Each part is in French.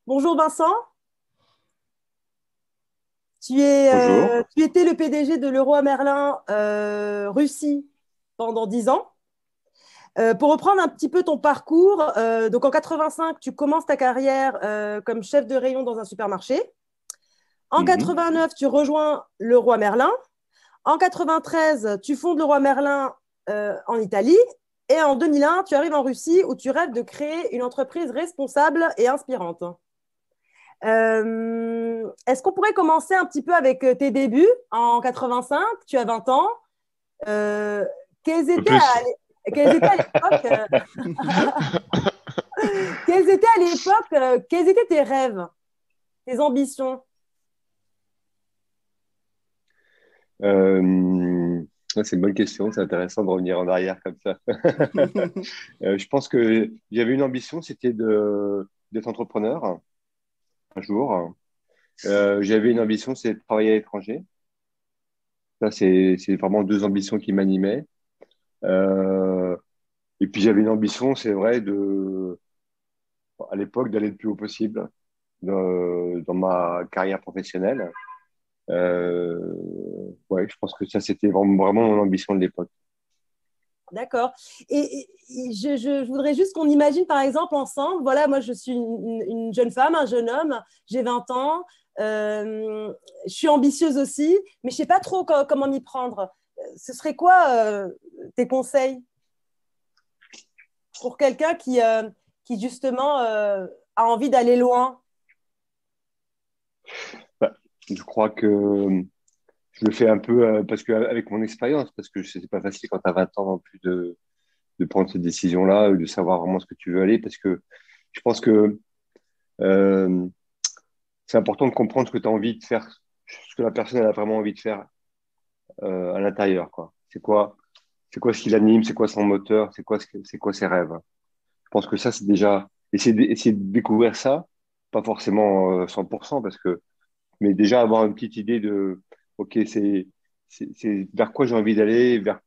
Bonjour Vincent, Bonjour. tu étais le PDG de Leroy Merlin Russie pendant 10 ans. Pour reprendre un petit peu ton parcours, donc en 85, tu commences ta carrière comme chef de rayon dans un supermarché. En Mhm. 89, tu rejoins Leroy Merlin. En 93, tu fondes Leroy Merlin en Italie. Et en 2001, tu arrives en Russie où tu rêves de créer une entreprise responsable et inspirante. Est-ce qu'on pourrait commencer un petit peu avec tes débuts en 85? Tu as 20 ans. Euh, quels Un peu étaient plus. quels étaient à l'époque quels étaient à l'époque quels étaient tes rêves, tes ambitions? C'est une bonne question, c'est intéressant de revenir en arrière comme ça. Je pense que j'avais une ambition, c'était d'être entrepreneur un jour. J'avais une ambition, c'est de travailler à l'étranger. Ça, c'est vraiment deux ambitions qui m'animaient. Euh, et puis j'avais une ambition, c'est vrai, à l'époque, d'aller le plus haut possible dans ma carrière professionnelle. Euh, ouais, je pense que ça, c'était vraiment mon ambition de l'époque. D'accord. Je voudrais juste qu'on imagine, par exemple, ensemble, voilà, moi, je suis une jeune femme, un jeune homme, j'ai 20 ans, je suis ambitieuse aussi, mais je ne sais pas trop comment m'y prendre. Ce serait quoi tes conseils pour quelqu'un qui justement, a envie d'aller loin? Bah, je crois que je le fais un peu parce que avec mon expérience, parce que c'est pas facile quand tu as 20 ans non plus de prendre cette décision-là, de savoir vraiment ce que tu veux aller, parce que je pense que euh, c'est important de comprendre ce que tu as envie de faire, ce que la personne elle a vraiment envie de faire à l'intérieur, quoi. C'est quoi ce qui l'anime, c'est quoi son moteur, c'est quoi ses rêves. Je pense que ça, c'est déjà essayer de découvrir ça, pas forcément 100%, parce que mais déjà avoir une petite idée de, OK, c'est vers quoi j'ai envie d'aller, vers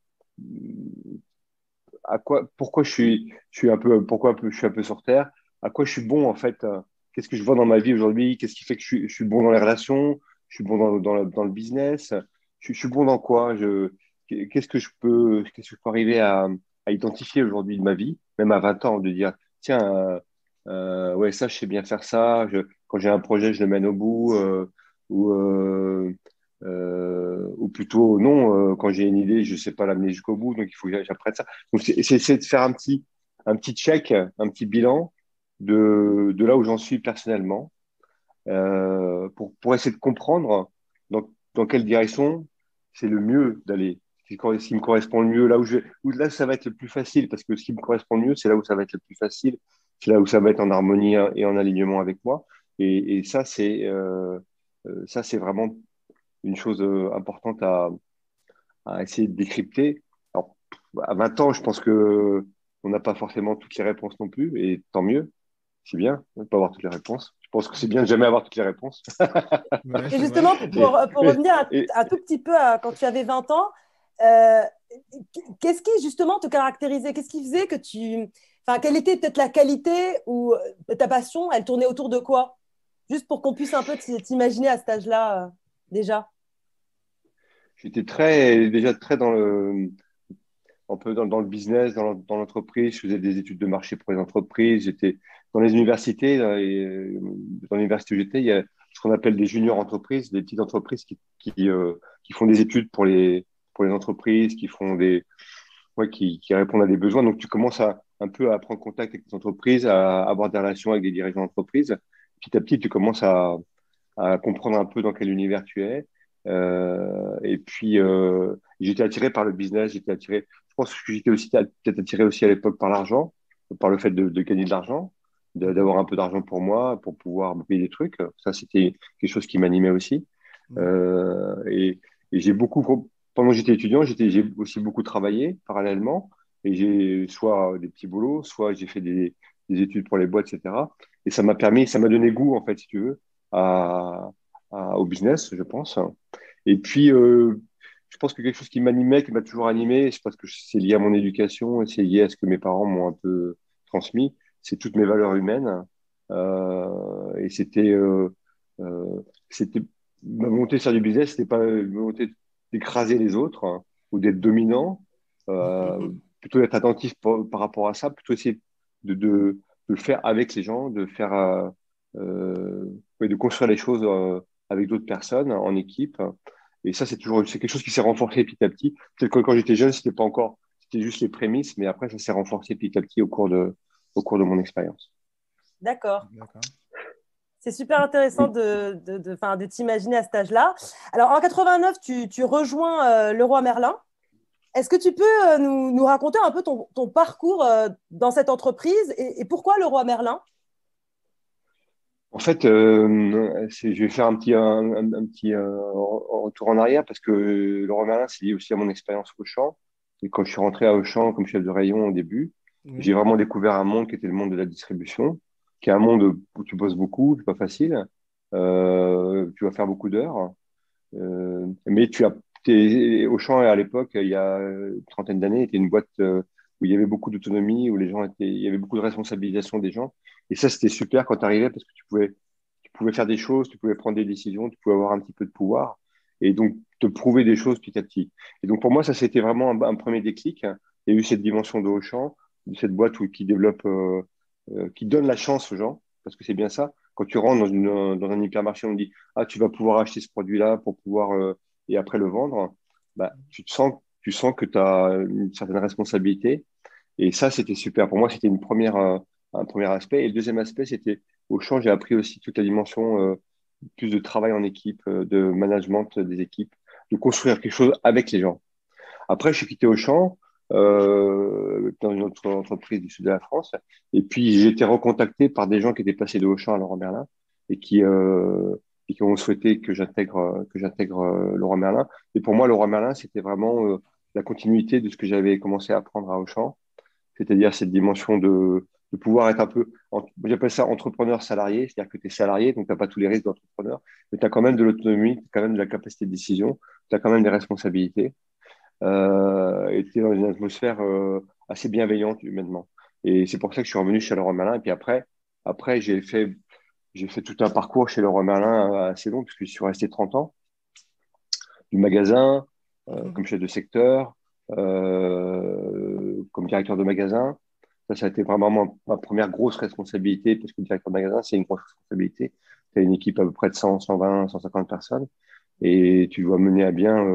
à quoi, pourquoi je suis un peu, pourquoi je suis un peu sur Terre, à quoi je suis bon en fait, qu'est-ce que je vois dans ma vie aujourd'hui, qu'est-ce qui fait que je suis bon dans les relations, je suis bon dans le business, je suis bon dans quoi, qu'est-ce que je peux arriver à identifier aujourd'hui de ma vie, même à 20 ans, de dire, tiens, ouais, ça, je sais bien faire ça, quand j'ai un projet, je le mène au bout, ou, ou plutôt non, quand j'ai une idée, je ne sais pas l'amener jusqu'au bout, donc il faut que j'apprenne ça. Donc c'est essayer de faire un petit check, un petit bilan de là où j'en suis personnellement, pour essayer de comprendre dans quelle direction c'est le mieux d'aller, ce qui me correspond le mieux, là où là ça va être le plus facile, parce que ce qui me correspond le mieux, c'est là où ça va être le plus facile, c'est là où ça va être en harmonie et en alignement avec moi. Et ça, c'est vraiment une chose importante à essayer de décrypter. Alors, à 20 ans, je pense que on n'a pas forcément toutes les réponses non plus, et tant mieux, c'est bien de ne pas avoir toutes les réponses. Je pense que c'est bien de jamais avoir toutes les réponses. Ouais, Et c'est vrai. justement, Et, pour revenir et un tout petit peu à quand tu avais 20 ans, euh, qu'est-ce qui justement te caractérisait? Qu'est-ce qui faisait que tu... Enfin, quelle était peut-être la qualité ou ta passion? Elle tournait autour de quoi? Juste pour qu'on puisse un peu t'imaginer à cet âge-là déjà. j'étais déjà très un peu dans le business, dans l'entreprise. Je faisais des études de marché pour les entreprises. J'étais dans les universités. Dans l'université où j'étais, il y a ce qu'on appelle des juniors entreprises, des petites entreprises qui font des études pour les entreprises, ouais, qui répondent à des besoins. Donc, tu commences un peu à prendre contact avec les entreprises, à avoir des relations avec des dirigeants d'entreprise. Petit à petit, tu commences à comprendre un peu dans quel univers tu es. Et puis, j'étais attiré par le business, je pense que j'étais aussi peut-être attiré aussi à l'époque par l'argent, par le fait de gagner de l'argent, d'avoir un peu d'argent pour moi, pour pouvoir me payer des trucs. Ça, c'était quelque chose qui m'animait aussi. Mhm. Euh, et et pendant que j'étais étudiant, j'ai aussi beaucoup travaillé parallèlement. Et j'ai soit des petits boulots, soit j'ai fait des études pour les boîtes, etc. Et ça m'a donné goût, en fait, si tu veux, à, au business, je pense. Et puis, je pense que quelque chose qui m'animait, qui m'a toujours animé, je pense que c'est lié à mon éducation et c'est lié à ce que mes parents m'ont un peu transmis, c'est toutes mes valeurs humaines. Et c'était ma volonté de faire du business, c'était pas une volonté d'écraser les autres, hein, ou d'être dominant, plutôt d'être attentif par rapport à ça, plutôt essayer de le faire avec les gens, ouais, de construire les choses avec d'autres personnes en équipe. Et ça, c'est quelque chose qui s'est renforcé petit à petit. Peut-être que quand j'étais jeune, c'était juste les prémices, mais après, ça s'est renforcé petit à petit au cours de mon expérience. D'accord. D'accord. C'est super intéressant de t'imaginer à cet âge-là. Alors, en 89, tu rejoins Leroy Merlin. Est-ce que tu peux nous raconter un peu ton parcours dans cette entreprise et pourquoi Leroy Merlin? En fait, je vais faire un petit retour en arrière parce que Leroy Merlin, c'est lié aussi à mon expérience Auchan. Et quand je suis rentré à Auchan comme chef de rayon au début, Oui. j'ai vraiment découvert un monde qui était le monde de la distribution, qui est un monde où tu bosses beaucoup, c'est pas facile, tu vas faire beaucoup d'heures, mais Auchan à l'époque, il y a une trentaine d'années, était une boîte où il y avait beaucoup d'autonomie, il y avait beaucoup de responsabilisation des gens. Et ça, c'était super quand tu arrivais parce que tu pouvais faire des choses, tu pouvais prendre des décisions, tu pouvais avoir un petit peu de pouvoir et donc te prouver des choses petit à petit. Et donc pour moi, ça, c'était vraiment un premier déclic. Il y a eu cette dimension de Auchan, de cette boîte qui développe, qui donne la chance aux gens, parce que c'est bien ça. Quand tu rentres dans un hypermarché, on te dit, ah, tu vas pouvoir acheter ce produit-là pour pouvoir, et après le vendre. Bah, tu sens que tu as une certaine responsabilité. Et ça, c'était super. Pour moi, c'était un premier aspect. Et le deuxième aspect, c'était Auchan, j'ai appris aussi toute la dimension plus de travail en équipe, de management des équipes, de construire quelque chose avec les gens. Après, je suis quitté Auchan dans une autre entreprise du sud de la France. Et puis, j'ai été recontacté par des gens qui étaient passés de Auchan à Leroy Merlin et et qui ont souhaité que j'intègre Leroy Merlin. Et pour moi, Leroy Merlin, c'était vraiment la continuité de ce que j'avais commencé à apprendre à Auchan, c'est-à-dire cette dimension de pouvoir être un peu, j'appelle ça entrepreneur salarié, c'est-à-dire que tu es salarié, donc tu n'as pas tous les risques d'entrepreneur, mais tu as quand même de l'autonomie, tu as quand même de la capacité de décision, tu as quand même des responsabilités, et tu es dans une atmosphère assez bienveillante humainement. Et c'est pour ça que je suis revenu chez Leroy Merlin. Et puis après j'ai fait tout un parcours chez Leroy Merlin assez long, puisque je suis resté 30 ans, du magasin, comme chef de secteur, comme directeur de magasin. Ça a été vraiment ma première grosse responsabilité, parce que le directeur de magasin, c'est une grosse responsabilité. Tu as une équipe à peu près de 100, 120, 150 personnes, et tu dois mener à bien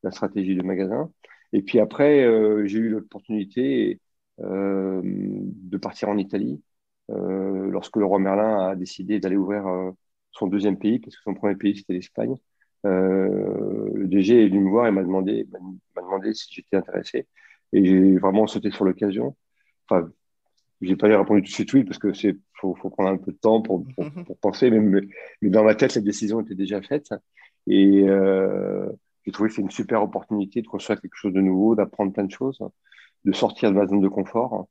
la stratégie du magasin. Et puis après, j'ai eu l'opportunité de partir en Italie, lorsque le roi Merlin a décidé d'aller ouvrir son deuxième pays, parce que son premier pays, c'était l'Espagne. Le DG est venu me voir et m'a demandé si j'étais intéressé. Et j'ai vraiment sauté sur l'occasion. Enfin, j'ai pas répondu tout de suite oui, parce que faut prendre un peu de temps pour penser, mais dans ma tête, la décision était déjà faite. Et j'ai trouvé que c'est une super opportunité de construire quelque chose de nouveau, d'apprendre plein de choses, de sortir de ma zone de confort.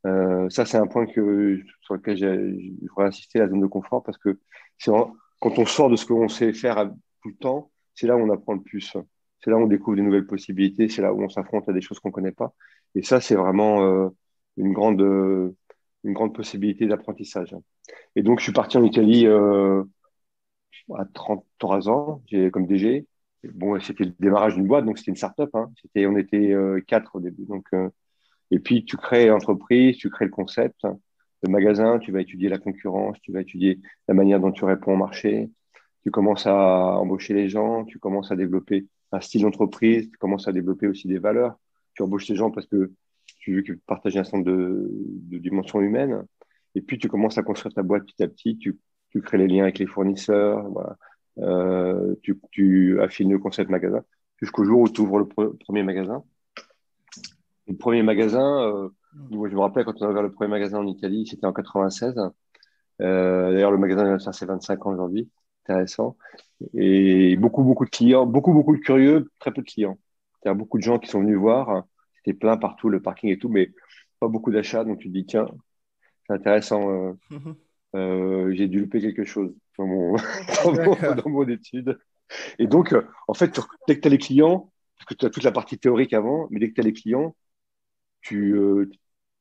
Ça, c'est un point sur lequel je voudrais insister, la zone de confort, parce que quand on sort de ce qu'on sait faire tout le temps, c'est là où on apprend le plus. C'est là où on découvre des nouvelles possibilités, c'est là où on s'affronte à des choses qu'on ne connaît pas. Et ça, c'est vraiment une grande, euh, une grande possibilité d'apprentissage. Et donc, je suis parti en Italie à 33 ans, comme DG. Bon, c'était le démarrage d'une boîte, donc c'était une start-up, hein. On était quatre au début. Donc, et puis, tu crées l'entreprise, tu crées le concept, le magasin, tu vas étudier la concurrence, tu vas étudier la manière dont tu réponds au marché, tu commences à embaucher les gens, tu commences à développer un style d'entreprise, tu commences à développer aussi des valeurs. Tu embauches les gens parce que tu veux qu'ils partagent un certain nombre de dimensions humaines. Et puis, tu commences à construire ta boîte petit à petit, tu crées les liens avec les fournisseurs, voilà. Tu affines le concept magasin jusqu'au jour où tu ouvres le premier magasin. Le premier magasin, moi, je me rappelle quand on a ouvert le premier magasin en Italie, c'était en 96. D'ailleurs, le magasin vient de faire ses 25 ans aujourd'hui. Intéressant. Et beaucoup de clients, beaucoup de curieux, très peu de clients. Il y a beaucoup de gens qui sont venus voir. C'était plein partout, le parking et tout, mais pas beaucoup d'achats. Donc, tu te dis, tiens, c'est intéressant. J'ai dû louper quelque chose D'accord. dans mon étude. Et donc, en fait, dès que tu as les clients, parce que tu as toute la partie théorique avant, mais dès que tu as les clients, tu, euh,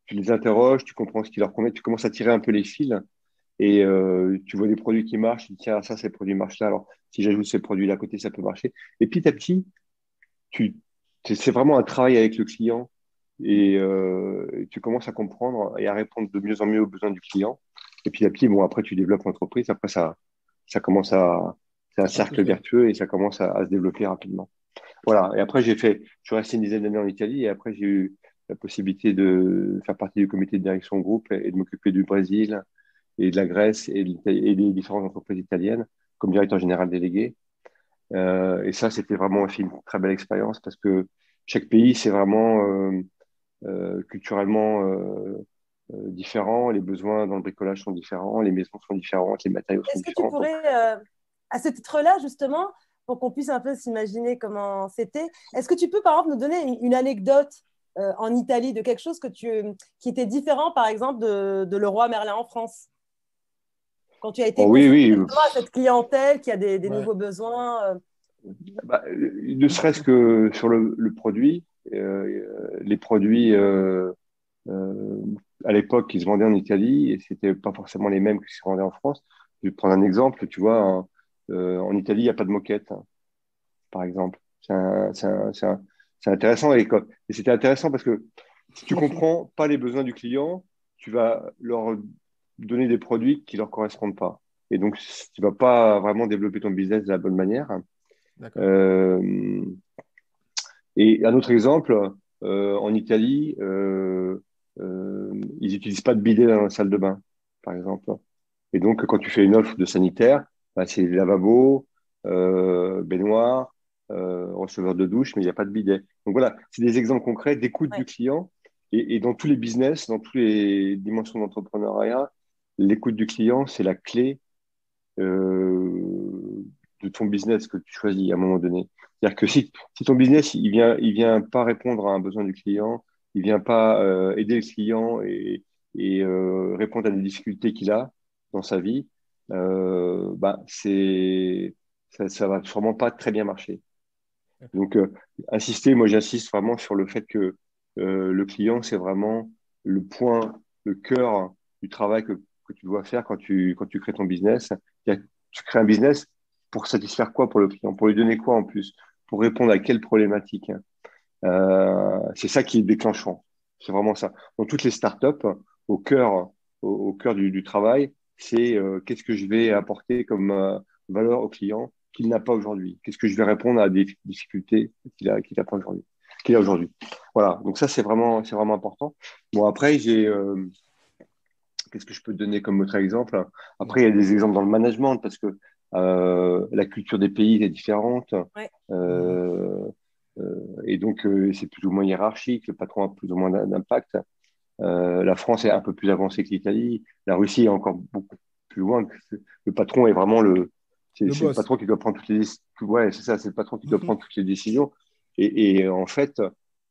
tu les interroges, tu comprends ce qui leur convient, tu commences à tirer un peu les fils et tu vois des produits qui marchent, tu dis, tiens, ça, ces produits marchent là, alors si j'ajoute ces produits-là à côté, ça peut marcher. Et petit à petit, c'est vraiment un travail avec le client et tu commences à comprendre et à répondre de mieux en mieux aux besoins du client. Et puis à petit, bon, après, tu développes l'entreprise. Après, ça commence c'est un Ça part tout cercle seul. vertueux et ça commence à se développer rapidement. Voilà. Et après, je suis resté une dizaine d'années en Italie et après, j'ai eu la possibilité de faire partie du comité de direction groupe et de m'occuper du Brésil et de la Grèce et des différentes entreprises italiennes comme directeur général délégué. Et ça, c'était vraiment aussi une très belle expérience parce que chaque pays, c'est vraiment culturellement différent. Les besoins dans le bricolage sont différents, les maisons sont différentes, les matériaux sont Est-ce que tu différents. Donc, pourrais, à ce titre-là, justement, pour qu'on puisse un peu s'imaginer comment c'était, est-ce que tu peux, par exemple, nous donner une anecdote en Italie de quelque chose qui était différent, par exemple, de Leroy Merlin en France, quand tu as été oh oui, confronté oui. justement à cette clientèle qui a des Ouais. nouveaux besoins Bah, ne serait-ce que sur le produit, les produits euh, à l'époque qui se vendaient en Italie et c'était pas forcément les mêmes qui se vendaient en France. Je vais te prendre un exemple, tu vois, en Italie, il n'y a pas de moquette, hein, par exemple. C'est intéressant et c'était intéressant parce que si tu comprends pas les besoins du client, tu vas leur donner des produits qui leur correspondent pas. Et donc, tu vas pas vraiment développer ton business de la bonne manière. D'accord. Euh, et un autre exemple, en Italie, ils n'utilisent pas de bidet dans la salle de bain, par exemple. Et donc, quand tu fais une offre de sanitaire, bah, c'est lavabo, baignoire, receveur de douche, mais il n'y a pas de bidet. Donc voilà, c'est des exemples concrets d'écoute du ouais. client. Et dans tous les business, dans toutes les dimensions d'entrepreneuriat, l'écoute du client, c'est la clé de ton business que tu choisis à un moment donné. C'est-à-dire que si ton business, il vient pas répondre à un besoin du client, il vient pas aider le client et répondre à des difficultés qu'il a dans sa vie, bah, ça va sûrement pas très bien marcher. D'accord. Donc, moi, j'insiste vraiment sur le fait que le client, c'est vraiment le point, le cœur du travail que tu dois faire quand tu crées ton business. Tu crées un business pour satisfaire quoi pour le client? Pour lui donner quoi en plus? Pour répondre à quelle problématique? C'est ça qui est déclenchant. C'est vraiment ça. Dans toutes les startups, au cœur, au cœur du travail, c'est qu'est-ce que je vais apporter comme valeur au client qu'il n'a pas aujourd'hui? Qu'est-ce que je vais répondre à des difficultés qu'il a pas aujourd'hui, qu'il a aujourd'hui? Voilà. Donc ça, c'est vraiment important. Bon, après, qu'est-ce que je peux te donner comme autre exemple? Ouais. Après, il y a des exemples dans le management parce que la culture des pays est différente. Ouais. Euh, et donc, c'est plus ou moins hiérarchique. Le patron a plus ou moins d'impact. La France est un peu plus avancée que l'Italie. La Russie est encore beaucoup plus loin. Le patron est vraiment Le c'est le boss. patron qui doit prendre ouais, c'est ça, c'est le patron qui doit prendre toutes les décisions. Et en fait,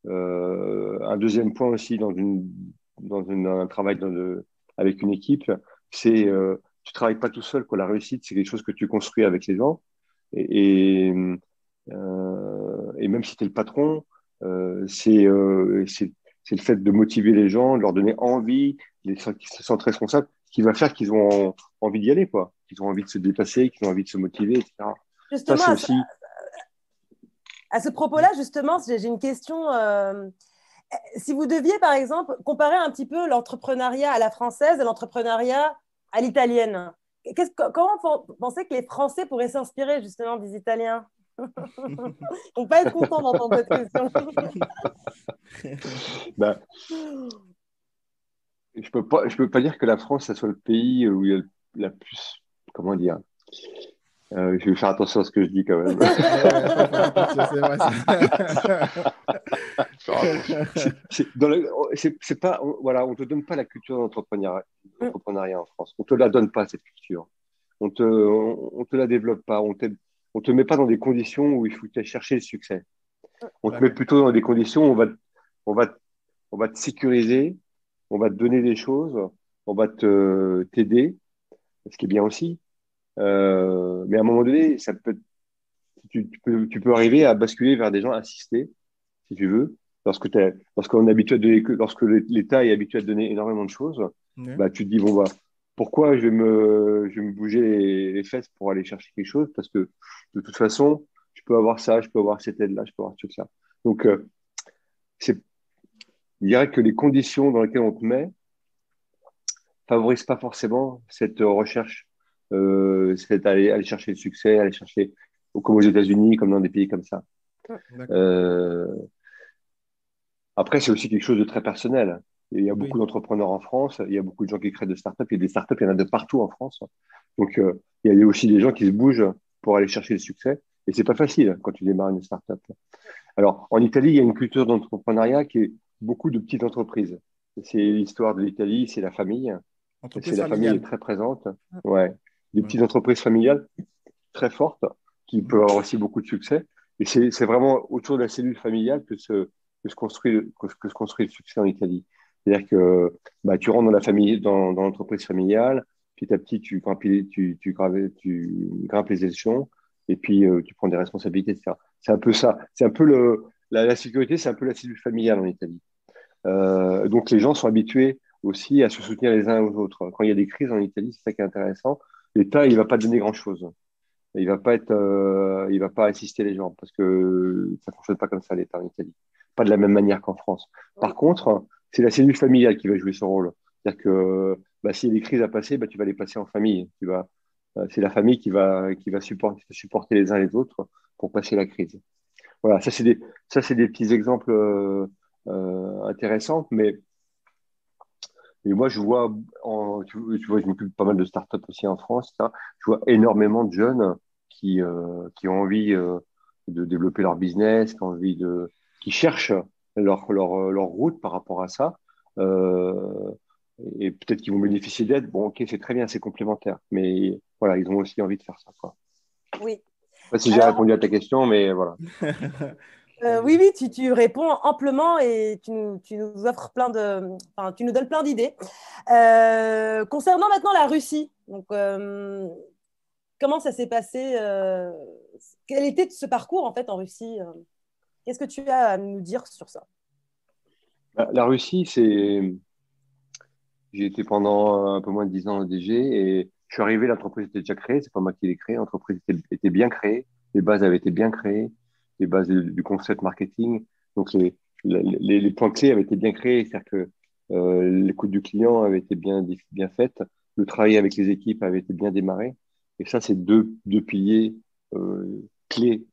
un deuxième point aussi un travail avec une équipe, c'est tu travailles pas tout seul, quoi. La réussite, c'est quelque chose que tu construis avec les gens. Et, et, et même si tu es le patron, c'est le fait de motiver les gens, de leur donner envie, qu'ils se sentent responsables, qui va faire qu'ils ont envie d'y aller, quoi. Qu'ils ont envie de se dépasser, qu'ils ont envie de se motiver, etc. Ça, Justement, c'est aussi. à ce propos-là, justement, j'ai une question. Si vous deviez, par exemple, comparer un petit peu l'entrepreneuriat à la française et l'entrepreneuriat à l'italienne, comment vous pensez que les Français pourraient s'inspirer justement des Italiens? Ils vont pas être contents d'entendre cette question. Bah, je peux pas dire que la France, ça soit le pays où il y a la plus. Comment dire? Je vais faire attention à ce que je dis quand même. Faut faire attention, c'est vrai ça. C'est pas, voilà, on te donne pas la culture d'entrepreneuriat en France. On te la donne pas, cette culture. On te la développe pas. On te met pas dans des conditions où il faut que tu ailles chercher le succès. On te met D'accord. plutôt dans des conditions où on va, on va te sécuriser, on va te donner des choses, on va t'aider, ce qui est bien aussi. Mais à un moment donné, tu peux arriver à basculer vers des gens assistés, si tu veux. Lorsqu'on est habitué à donner, lorsque l'État est habitué à donner énormément de choses, Ouais. bah, tu te dis, bon, bah, pourquoi je vais me bouger les fesses pour aller chercher quelque chose? Parce que de toute façon, je peux avoir ça, je peux avoir cette aide-là, je peux avoir tout ça. Donc, c'est, je dirais que les conditions dans lesquelles on te met favorisent pas forcément cette recherche, c'est aller chercher le succès, aller chercher, comme aux États-Unis, comme dans des pays comme ça. D'accord. Euh, Après, c'est aussi quelque chose de très personnel. Il y a beaucoup Oui. d'entrepreneurs en France, il y a beaucoup de gens qui créent de startups, et des startups, il y en a de partout en France. Donc, il y a aussi des gens qui se bougent pour aller chercher le succès. Et c'est pas facile quand tu démarres une startup. Alors, en Italie, il y a une culture d'entrepreneuriat qui est beaucoup de petites entreprises. C'est l'histoire de l'Italie, c'est la famille. C'est Entreprise la famille est familiale. très présente. Ouais. Des Ouais. petites entreprises familiales très fortes qui Mhm. peuvent avoir aussi beaucoup de succès. Et c'est vraiment autour de la cellule familiale que se construit le succès en Italie. C'est-à-dire que bah, tu rentres dans la famille, dans l'entreprise familiale, petit à petit, tu grimpes les échelons et puis tu prends des responsabilités, etc. C'est un peu ça. C'est un peu la sécurité, c'est un peu la cellule familiale en Italie. Donc les gens sont habitués aussi à se soutenir les uns aux autres. Quand il y a des crises en Italie, c'est ça qui est intéressant. L'État, il va pas donner grand-chose. Il va pas assister les gens parce que ça fonctionne pas comme ça l'État en Italie, pas de la même manière qu'en France. Par Oui. contre, c'est la cellule familiale qui va jouer ce rôle. C'est-à-dire que bah, s'il y a des crises à passer, bah, tu vas les passer en famille. C'est la famille qui va supporter les uns les autres pour passer la crise. Voilà, ça c'est des petits exemples intéressants, mais moi, je vois, tu vois, je m'occupe pas mal de startups aussi en France, ça. Je vois énormément de jeunes qui ont envie de développer leur business, qui cherchent leur route par rapport à ça. Euh, et peut-être qu'ils vont bénéficier d'aide. Bon, ok, c'est très bien, c'est complémentaire. Mais voilà, ils ont aussi envie de faire ça, quoi. Oui. Je sais pas si j'ai Alors, répondu à ta question, mais voilà. oui, oui, tu réponds amplement et tu nous offres enfin, tu nous donnes plein d'idées. Concernant maintenant la Russie, donc, comment ça s'est passé quel était ce parcours en fait en Russie Qu'est-ce que tu as à nous dire sur ça? La Russie, j'ai été pendant un peu moins de 10 ans en DG et je suis arrivé, l'entreprise était déjà créée, c'est pas moi qui l'ai créée, l'entreprise était bien créée, les bases avaient été bien créées, les bases du concept marketing, donc les points clés avaient été bien créés, c'est-à-dire que l'écoute du client avait été bien faite, le travail avec les équipes avait été bien démarré, et ça, c'est deux piliers clés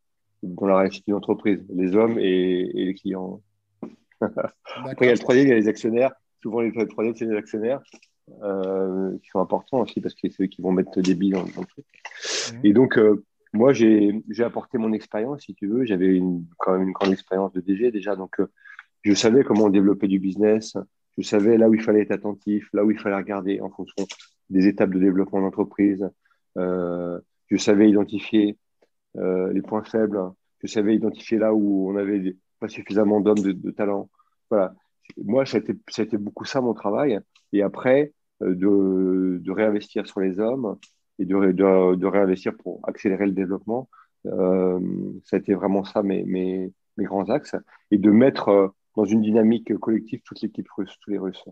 dans la réussite d'une entreprise, les hommes et les clients. Après, il y a le D'accord. troisième, il y a les actionnaires. Souvent, les troisième, c'est les actionnaires qui sont importants aussi parce que c'est eux qui vont mettre des billes dans le truc. Mhm. Et donc, moi, j'ai apporté mon expérience, si tu veux. J'avais quand même une grande expérience de DG déjà. Donc, je savais comment développer du business. Je savais là où il fallait être attentif, là où il fallait regarder en fonction des étapes de développement d'entreprise. Euh, je savais identifier les points faibles. Je savais identifier là où on avait pas suffisamment d'hommes de talent. Voilà. Moi, ça a été beaucoup ça mon travail. Et après, de réinvestir sur les hommes et de réinvestir pour accélérer le développement. Ça a été vraiment ça mes grands axes. Et de mettre dans une dynamique collective toute l'équipe russe, tous les Russes.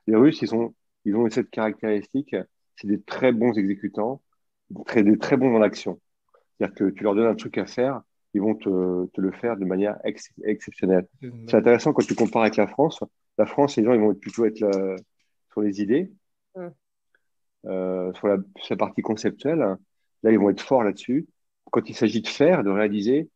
Les Russes, ils ont cette caractéristique, c'est des très bons exécutants, des très bons dans l'action. C'est-à-dire que tu leur donnes un truc à faire, ils vont te le faire de manière exceptionnelle. C'est D'accord. intéressant quand tu compares avec la France. La France, les gens, ils vont plutôt être sur les idées, Mm. sur la partie conceptuelle. Là, ils vont être forts là-dessus. Quand il s'agit de faire, de réaliser,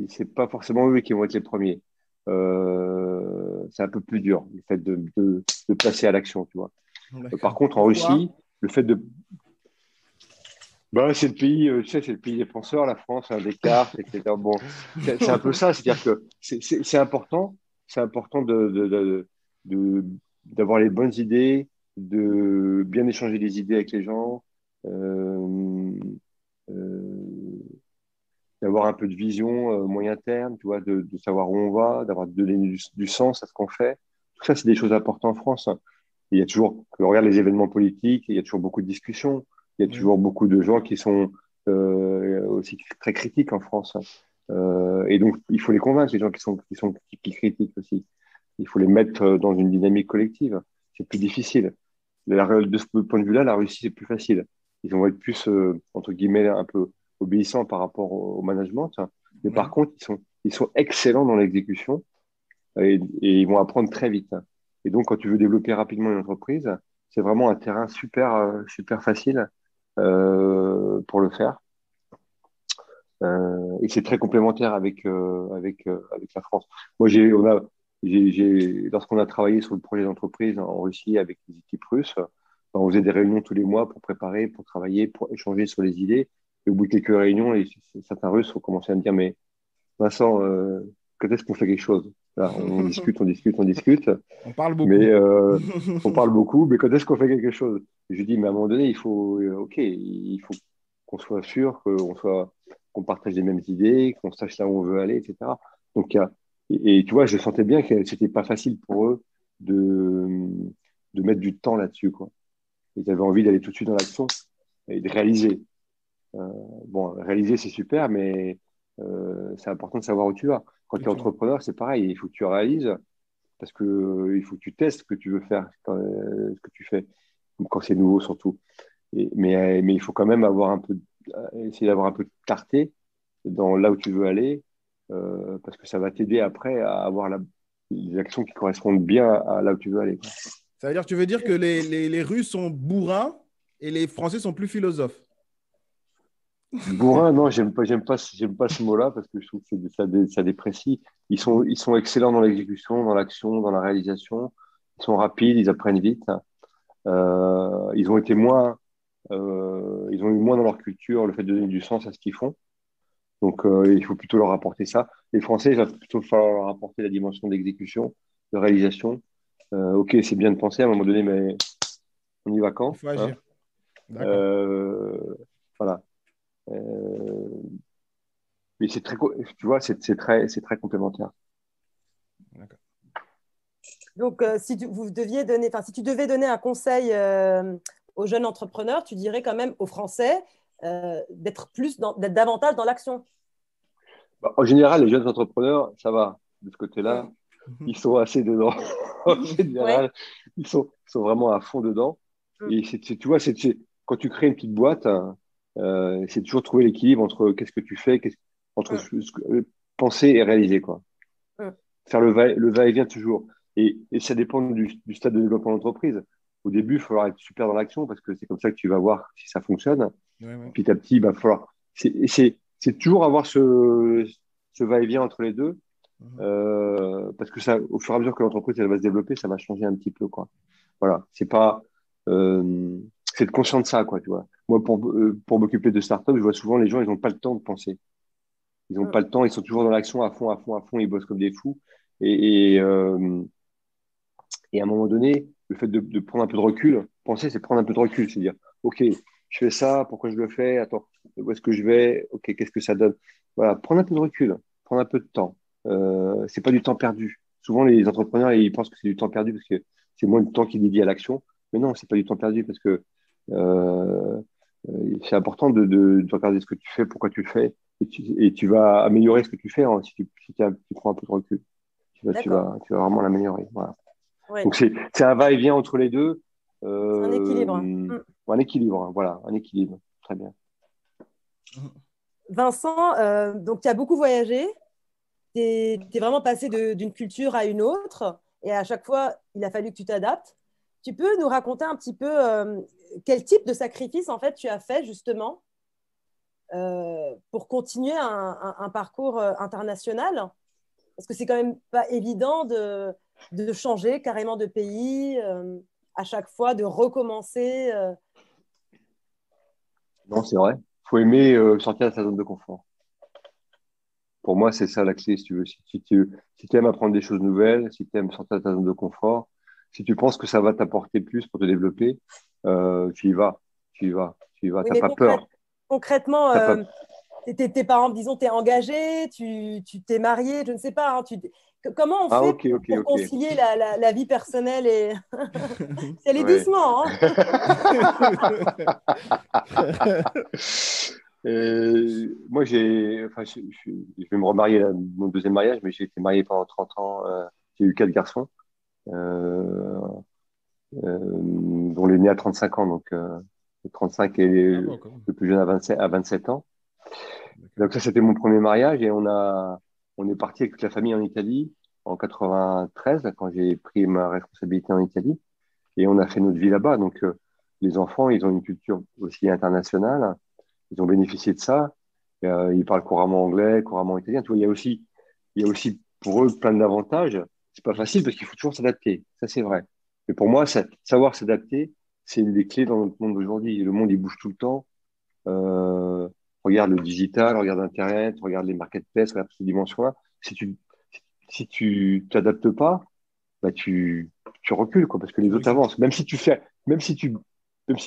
c'est pas forcément eux qui vont être les premiers. C'est un peu plus dur, le fait de passer à l'action, tu vois. Par D'accord. contre, en Pourquoi? Russie, le fait de bah, c'est le pays, tu sais, c'est le pays des penseurs, la France, hein, Descartes, etc. Bon, c'est un peu ça, c'est-à-dire que c'est important d'avoir les bonnes idées, de bien échanger des idées avec les gens, euh, euh, d'avoir un peu de vision moyen terme, tu vois, de savoir où on va, d'avoir donné du sens à ce qu'on fait. Tout ça, c'est des choses importantes en France, hein. Il y a toujours, quand on regarde les événements politiques, il y a toujours beaucoup de discussions, il y a Oui. toujours beaucoup de gens qui sont aussi très critiques en France, hein. Et donc, il faut les convaincre, les gens qui critiquent aussi. Il faut les mettre dans une dynamique collective. C'est plus difficile. de ce point de vue-là, la Russie, c'est plus facile. Ils vont être plus, entre guillemets, un peu obéissants par rapport au management. Mais par Oui. contre, ils sont excellents dans l'exécution et ils vont apprendre très vite. Et donc, quand tu veux développer rapidement une entreprise, c'est vraiment un terrain super facile pour le faire. Et c'est très complémentaire avec la France. Moi, lorsqu'on a travaillé sur le projet d'entreprise en Russie avec les équipes russes, ben, on faisait des réunions tous les mois pour préparer, pour travailler, pour échanger sur les idées. Et au bout de quelques réunions, certains Russes ont commencé à me dire, mais Vincent, quand est-ce qu'on fait quelque chose? Là, on discute, on discute, on discute, On parle mais beaucoup. on parle beaucoup, mais quand est-ce qu'on fait quelque chose? Et je dis, mais à un moment donné, il faut qu'on soit sûr qu'on partage les mêmes idées, qu'on sache là où on veut aller, etc. Donc, tu vois, je sentais bien que c'était pas facile pour eux de, de mettre du temps là-dessus, quoi. Ils avaient envie d'aller tout de suite dans l'action et de réaliser. Euh, bon, réaliser, c'est super, mais c'est important de savoir où tu vas. Quand tu es Effectivement. entrepreneur, c'est pareil, il faut que tu réalises parce que il faut que tu testes ce que tu veux faire, ce que tu fais, quand c'est nouveau surtout. Mais il faut quand même essayer d'avoir un peu de clarté dans là où tu veux aller, parce que ça va t'aider après à avoir les actions qui correspondent bien à là où tu veux aller, quoi. Ça veut dire, tu veux dire que les Russes sont bourrins et les Français sont plus philosophes. Bourrin, non, j'aime pas ce mot-là parce que je trouve que ça déprécie. Ils sont excellents dans l'exécution, dans l'action, dans la réalisation. Ils sont rapides, ils apprennent vite. Ils ont été ils ont eu moins dans leur culture le fait de donner du sens à ce qu'ils font. Donc, il faut plutôt leur apporter ça. Les Français, il va plutôt falloir leur apporter la dimension d'exécution, de réalisation. Ok, c'est bien de penser à un moment donné, mais on y va Il quand, faut hein? agir. D'accord. Euh, voilà. Euh, mais tu vois, c'est très complémentaire. D'accord. Donc, si tu devais donner un conseil aux jeunes entrepreneurs, tu dirais quand même aux Français d'être davantage dans l'action. Bah, en général, les jeunes entrepreneurs, ça va. De ce côté-là, Mm. ils sont assez dedans. En Ouais. général, ils sont vraiment à fond dedans. Mm. Et tu vois, quand tu crées une petite boîte, hein, c'est toujours trouver l'équilibre entre qu'est-ce que tu fais, entre Mm. penser et réaliser, quoi. Mm. Faire le va-et-vient toujours. Et ça dépend du stade de développement de l'entreprise. Au début, il va falloir être super dans l'action parce que c'est comme ça que tu vas voir si ça fonctionne. Ouais, ouais. Petit à petit, il va falloir. C'est toujours avoir ce va-et-vient entre les deux, Mhm. parce que ça, au fur et à mesure que l'entreprise elle va se développer, ça va changer un petit peu, quoi. Voilà, c'est pas, euh, c'est être conscient de ça, quoi, tu vois. Moi, pour m'occuper de start-up, je vois souvent les gens, ils n'ont pas le temps de penser. Ils n'ont Mm. pas le temps, ils sont toujours dans l'action à fond, à fond, à fond, ils bossent comme des fous. Et à un moment donné, le fait de prendre un peu de recul, penser, c'est prendre un peu de recul, c'est dire, OK, je fais ça, pourquoi je le fais? Attends, où est-ce que je vais? OK, qu'est-ce que ça donne? Voilà, prendre un peu de recul, prendre un peu de temps. C'est pas du temps perdu. Souvent, les entrepreneurs, ils pensent que c'est du temps perdu parce que c'est moins de temps qui est dédié à l'action. Mais non, c'est pas du temps perdu parce que euh, c'est important de regarder ce que tu fais, pourquoi tu le fais, et tu vas améliorer ce que tu fais, hein, tu prends un peu de recul. D'accord. Tu vas vraiment l'améliorer. Voilà. Oui, Donc, c'est un va-et-vient entre les deux. c'est un équilibre. Mm. Un équilibre, hein, voilà, un équilibre. Très bien. Vincent, donc tu as beaucoup voyagé, tu es vraiment passé d'une culture à une autre et à chaque fois, il a fallu que tu t'adaptes. Tu peux nous raconter un petit peu quel type de sacrifice en fait tu as fait justement pour continuer un parcours international? Parce que c'est quand même pas évident de changer carrément de pays à chaque fois, de recommencer. Non, c'est vrai. Il faut aimer sortir de sa zone de confort. Pour moi, c'est ça la clé, si tu veux. Si tu aimes apprendre des choses nouvelles, si tu aimes sortir de ta zone de confort, si tu penses que ça va t'apporter plus pour te développer, tu y vas, tu y vas, tu y vas. Oui, T'as mais pas peur. concrètement, T'as pas... tes parents, disons, t'es engagé, tu t'es marié, je ne sais pas. Hein, comment on Ah, fait ok, ok, pour ok. concilier la vie personnelle et... C'est aller Ouais. doucement. Hein. Moi, je vais me remarier là, mon deuxième mariage, mais j'ai été marié pendant 30 ans. J'ai eu quatre garçons. Euh, dont l'aîné a 35 ans, donc 35 et bon, quand même. le plus jeune à 27 ans. D'accord. Donc ça, c'était mon premier mariage et on est parti avec toute la famille en Italie en 93, quand j'ai pris ma responsabilité en Italie. Et on a fait notre vie là-bas. Donc, les enfants, ils ont une culture aussi internationale. Ils ont bénéficié de ça. Ils parlent couramment anglais, couramment italien. Tu vois, il y a aussi pour eux plein d'avantages. C'est pas facile parce qu'il faut toujours s'adapter. Ça, c'est vrai. Mais pour moi, savoir s'adapter, c'est une des clés dans notre monde d'aujourd'hui. Le monde, il bouge tout le temps. Euh, Regarde le digital, regarde Internet, regarde les marketplaces, regarde toutes ces dimensions-là. Si tu t'adaptes pas, bah tu recules, quoi, parce que les Tu autres recules. avancent. Même si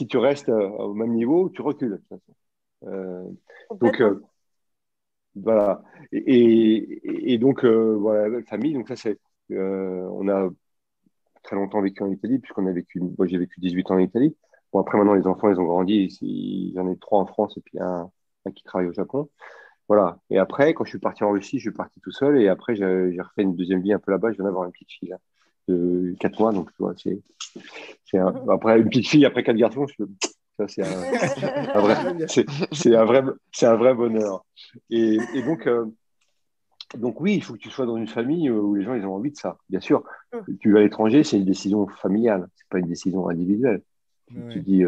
tu restes au même niveau, tu recules, de toute façon. Euh, donc, Complètement. voilà. Et donc, voilà, la famille, donc ça, on a très longtemps vécu en Italie, puisqu'on a vécu, moi, j'ai vécu 18 ans en Italie. Bon, après, maintenant, les enfants, ils ont grandi. Il y en a trois en France et puis un qui travaille au Japon. Voilà. Et après, quand je suis parti en Russie, je suis parti tout seul. Et après, j'ai refait une deuxième vie un peu là-bas. Je viens d'avoir une petite fille, là, de 4 mois. Donc, tu vois, après une petite fille, après 4 garçons, ça, un vrai, J'aime bien. c'est un vrai bonheur. Et donc, oui, il faut que tu sois dans une famille où les gens, ils ont envie de ça. Bien sûr, tu vas à l'étranger, c'est une décision familiale. C'est pas une décision individuelle. Tu Ouais. dis,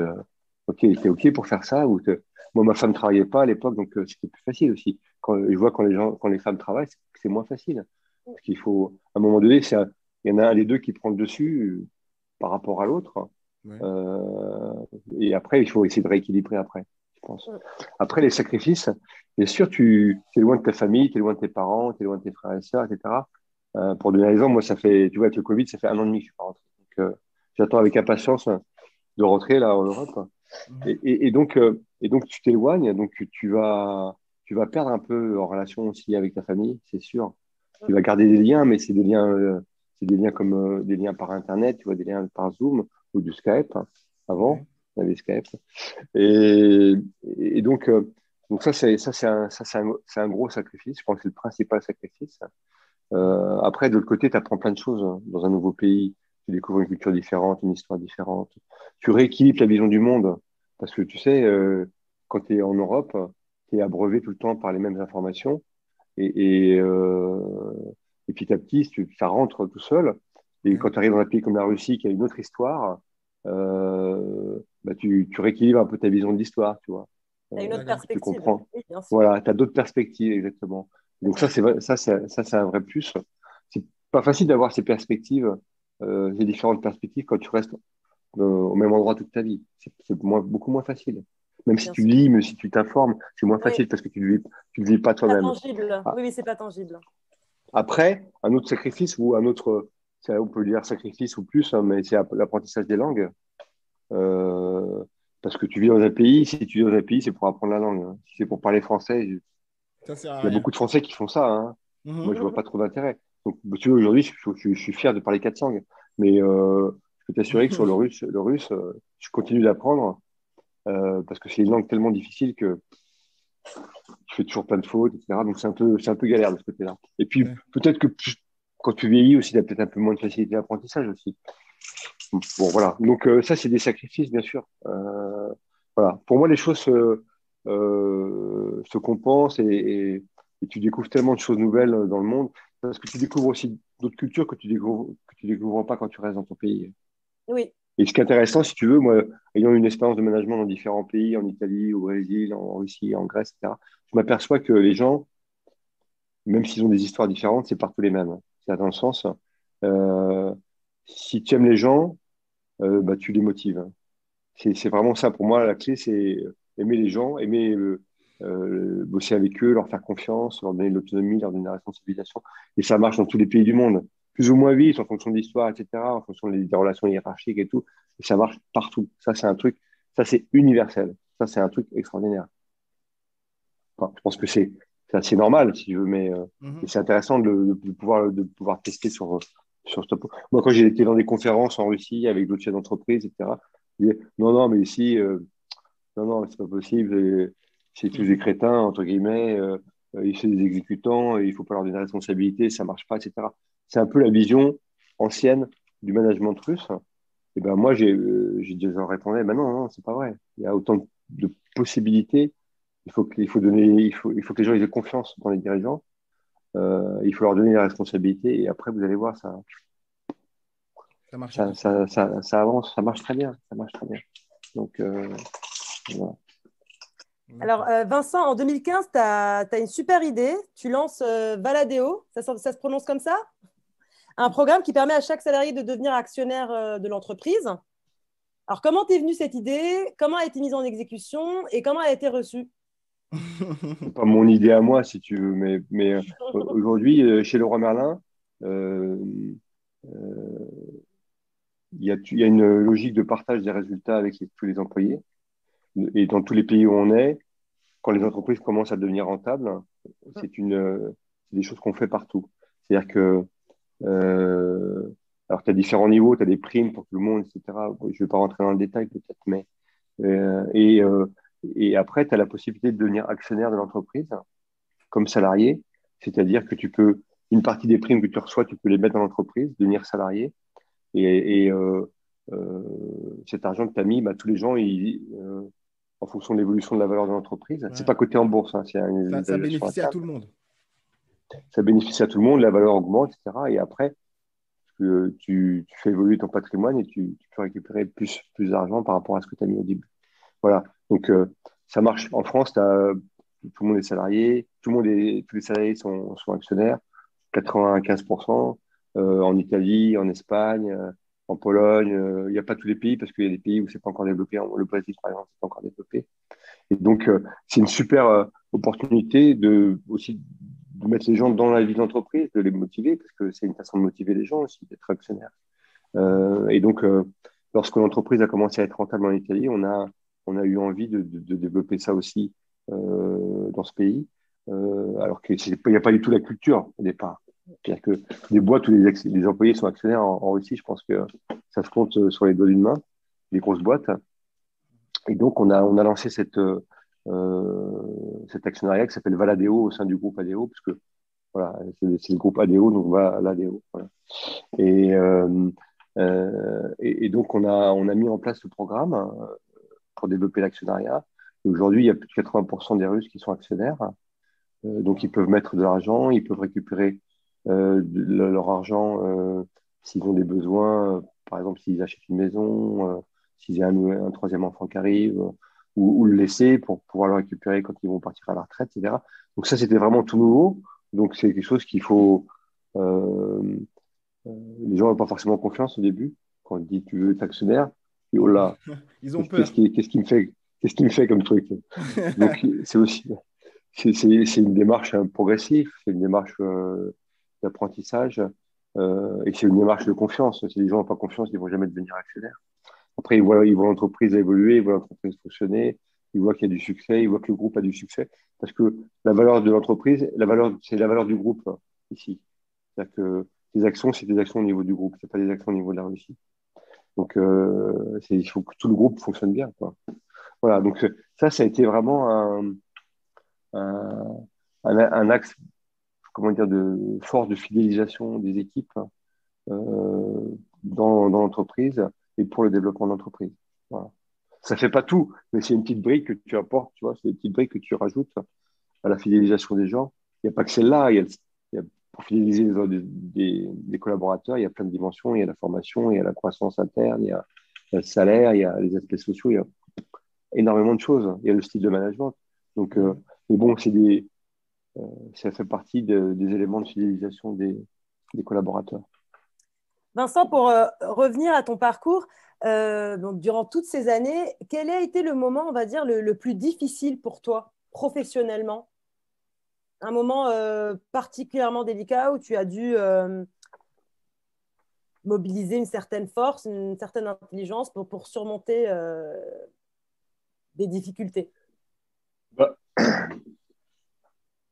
OK, t'es OK pour faire ça Moi, ma femme travaillait pas à l'époque, donc c'était plus facile aussi. Je vois quand les femmes travaillent, c'est moins facile. Parce qu'il faut, à un moment donné, il y en a un des deux qui prend le dessus par rapport à l'autre. Ouais. Euh, et après, il faut essayer de rééquilibrer après, je pense. Après, les sacrifices, bien sûr, tu es loin de ta famille, tu es loin de tes parents, tu es loin de tes frères et sœurs, etc. Pour donner un exemple, moi, tu vois, avec le Covid, ça fait 1 an et demi que je suis pas rentré. Donc, j'attends avec impatience de rentrer là en Europe. Et, Mhm. et- et donc, euh, et donc tu t'éloignes, donc tu vas perdre un peu en relation aussi avec ta famille, c'est sûr. Tu vas garder des liens, mais c'est des liens comme des liens par Internet, tu vois, des liens par Zoom ou du Skype, hein. Ouais. Avant, on avait Skype. Et, et donc ça, c'est un gros sacrifice. Je pense que c'est le principal sacrifice. Après, de l'autre côté, tu apprends plein de choses dans un nouveau pays. Tu découvres une culture différente, une histoire différente. Tu rééquilibres ta vision du monde. Parce que tu sais, quand tu es en Europe, tu es abreuvé tout le temps par les mêmes informations. Et petit à petit, ça rentre tout seul. Et Ouais. quand tu arrives dans un pays comme la Russie, qui a une autre histoire, bah, tu rééquilibres un peu ta vision de l'histoire, tu vois. Tu as une autre D'accord. Tu perspective. comprends. Oui, bien sûr. Voilà, tu as d'autres perspectives, exactement. Donc ça, c'est un vrai plus. C'est pas facile d'avoir ces perspectives, ces différentes perspectives quand tu restes au même endroit toute ta vie. C'est beaucoup moins facile. Même si Bien tu sûr. lis, mais si tu t'informes, c'est moins Oui, facile parce que tu le vis pas pas toi-même. tangible. Ah, Oui, oui, c'est pas tangible. après, un autre sacrifice ou un autre, on peut dire sacrifice ou plus, hein, mais c'est l'apprentissage des langues. Euh, Parce que tu vis dans un pays, si tu vis dans un pays, c'est pour apprendre la langue, hein. Si c'est pour parler français, il Ça sert à y a rien. beaucoup de Français qui font ça, hein. Moi, Mhm. je vois pas trop d'intérêt. Donc, tu vois, aujourd'hui, je suis fier de parler 4 langues. Mais je peux t'assurer que sur le russe, je continue d'apprendre parce que c'est une langue tellement difficile que tu fais toujours plein de fautes, etc. Donc, c'est un peu galère de ce côté-là. Et puis, Ouais. peut-être que quand tu vieillis aussi, tu as peut-être un peu moins de facilité d'apprentissage aussi. Bon, voilà. Donc, ça, c'est des sacrifices, bien sûr. Voilà. Pour moi, les choses se compensent et tu découvres tellement de choses nouvelles dans le monde parce que tu découvres aussi d'autres cultures que tu découvres pas quand tu restes dans ton pays. Oui, Et ce qui est intéressant, si tu veux, moi, ayant une expérience de management dans différents pays, en Italie, au Brésil, en Russie, en Grèce, etc., je m'aperçois que les gens, même s'ils ont des histoires différentes, c'est partout les mêmes. C'est dans le sens, euh, si tu aimes les gens, bah, tu les motives. C'est vraiment ça. Pour moi, la clé, c'est aimer les gens, aimer bosser avec eux, leur faire confiance, leur donner de l'autonomie, leur donner la responsabilisation. Et ça marche dans tous les pays du monde. Plus ou moins vite, en fonction de l'histoire, etc., en fonction des relations hiérarchiques et tout. Et ça marche partout. Ça, c'est un truc, ça, c'est universel. Ça, c'est un truc extraordinaire. Enfin, je pense que c'est assez normal, si tu veux, mais Mhm. c'est intéressant de pouvoir tester sur ce topo. Moi, quand j'ai été dans des conférences en Russie avec d'autres chefs d'entreprise, etc., je disais, non, non, mais ici, non, non, c'est pas possible. C'est tous des crétins, entre guillemets. C'est des exécutants, et il faut pas leur donner la responsabilité, ça marche pas, etc. C'est un peu la vision ancienne du management russe. Et ben moi, j'ai déjà répondu, ben non, non, c'est pas vrai. Il y a autant de possibilités. Il faut que les gens aient confiance dans les dirigeants. Il faut leur donner les responsabilités et après, vous allez voir, Ça marchait tout seul. ça avance, ça marche très bien. Ça marche très bien. Donc, voilà. Alors, Vincent, en 2015, tu as une super idée. Tu lances Valadeo, ça se prononce comme ça? Un programme qui permet à chaque salarié de devenir actionnaire de l'entreprise. Alors, comment t'es venue cette idée? Comment elle a été mise en exécution et comment elle a été reçue? C'est pas mon idée à moi, si tu veux, mais aujourd'hui, chez Leroy Merlin, euh, euh, il y a une logique de partage des résultats avec tous les employés. Et dans tous les pays où on est, quand les entreprises commencent à devenir rentables, c'est des choses qu'on fait partout. C'est-à-dire que, euh, alors, tu as différents niveaux, tu as des primes pour tout le monde, etc. Bon, je ne vais pas rentrer dans le détail peut-être, mais euh, et, euh, et après, tu as la possibilité de devenir actionnaire de l'entreprise comme salarié, c'est-à-dire que une partie des primes que tu reçois, tu peux les mettre dans l'entreprise, devenir salarié, et euh, cet argent que tu as mis, bah, tous les gens, en fonction de l'évolution de la valeur de l'entreprise, c'est Ouais. pas coté en bourse, hein, c'est une Ça évaluation bénéficie à interne, tout le monde. ça bénéficie à tout le monde, la valeur augmente, etc. Et après, tu fais évoluer ton patrimoine et tu peux récupérer plus d'argent par rapport à ce que tu as mis au début. Voilà. Donc, ça marche. En France, tout le monde est salarié, tous les salariés sont actionnaires, 95%. En Italie, en Espagne, en Pologne, il n'y a pas tous les pays parce qu'il y a des pays où c'est pas encore développé. Le Brésil, par exemple, c'est pas encore développé. Et donc, c'est une super opportunité aussi de mettre les gens dans la vie de l'entreprise, de les motiver, parce que c'est une façon de motiver les gens aussi, d'être actionnaire. Et donc, lorsque l'entreprise a commencé à être rentable en Italie, on a eu envie de développer ça aussi dans ce pays, alors qu'il n'y a pas du tout la culture au départ. C'est-à-dire que les boîtes où les employés sont actionnaires en Russie, je pense que ça se compte sur les doigts d'une main, les grosses boîtes. Et donc, on a lancé cet actionnariat qui s'appelle Valadeo au sein du groupe ADO, parce que voilà, c'est le groupe ADO, donc Valadeo. Voilà. Et donc, on a mis en place le programme pour développer l'actionnariat. Et aujourd'hui, il y a plus de 80% des Russes qui sont actionnaires. Donc, ils peuvent mettre de l'argent, ils peuvent récupérer leur argent s'ils ont des besoins. Par exemple, s'ils achètent une maison, s'ils ont un troisième enfant qui arrive, ou le laisser pour pouvoir le récupérer quand ils vont partir à la retraite, etc. Donc, ça, c'était vraiment tout nouveau. Donc, c'est quelque chose qu'il faut. Euh, les gens n'ont pas forcément confiance au début. Quand on dit tu veux être actionnaire, et oh là, Ils ont peur. qu'est-ce qui me fait comme truc? Donc, c'est une démarche progressive, c'est une démarche d'apprentissage et c'est une démarche de confiance. Si les gens n'ont pas confiance, ils ne vont jamais devenir actionnaires. Après, ils voient l'entreprise évoluer, ils voient l'entreprise fonctionner, ils voient qu'il y a du succès, ils voient que le groupe a du succès. Parce que la valeur de l'entreprise, c'est la valeur du groupe ici. C'est-à-dire que les actions, c'est des actions au niveau du groupe, c'est pas des actions au niveau de la Russie. Donc, il faut que tout le groupe fonctionne bien, quoi. Voilà, donc ça a été vraiment un, un axe, comment dire, fort de fidélisation des équipes dans l'entreprise et pour le développement de l'entreprise. Voilà. Ça fait pas tout, mais c'est une petite brique que tu apportes, tu vois, c'est une petite brique que tu rajoutes à la fidélisation des gens. Il n'y a pas que celle-là, pour fidéliser des collaborateurs, il y a plein de dimensions, il y a la formation, il y a la croissance interne, il y a le salaire, il y a les aspects sociaux, il y a énormément de choses. Il y a le style de management. Donc, mais bon, ça fait partie des éléments de fidélisation des collaborateurs. Vincent, pour revenir à ton parcours, donc, durant toutes ces années, quel a été le moment, on va dire, le plus difficile pour toi, professionnellement? Un moment particulièrement délicat où tu as dû mobiliser une certaine force, une certaine intelligence pour surmonter des difficultés. Bah,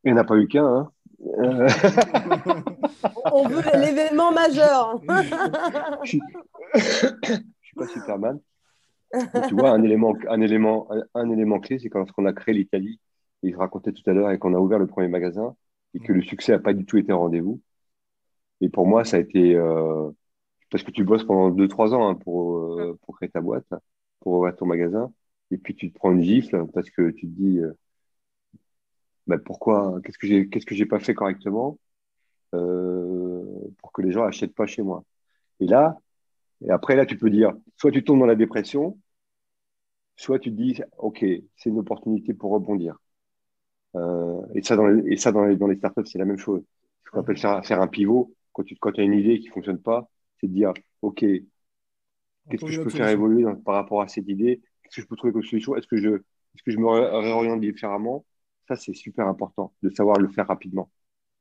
il n'y en a pas eu qu'un, hein. On veut l'événement majeur. Je suis pas Superman. Mais tu vois, un élément clé, c'est quand lorsqu'on a créé l'Italie, et je racontais tout à l'heure, et qu'on a ouvert le premier magasin, et que le succès n'a pas du tout été au rendez-vous. Et pour moi, ça a été, je parce que tu bosses pendant 2-3 ans hein, pour créer ta boîte, pour ouvrir ton magasin, et puis tu te prends une gifle parce que tu te dis, bah, pourquoi, qu'est-ce que j'ai pas fait correctement euh, pour que les gens achètent pas chez moi. Et là, et après là, tu peux dire, soit tu tombes dans la dépression, soit tu te dis, ok, c'est une opportunité pour rebondir. Et ça, dans les startups, c'est la même chose. Ce qu'on appelle faire un pivot, quand tu as une idée qui ne fonctionne pas, c'est de dire, OK, On qu'est-ce trouve que une je peux autre faire solution. évoluer par rapport à cette idée? Qu'est-ce que je peux trouver comme solution? Est-ce que je me réoriente différemment? Ça, c'est super important de savoir le faire rapidement.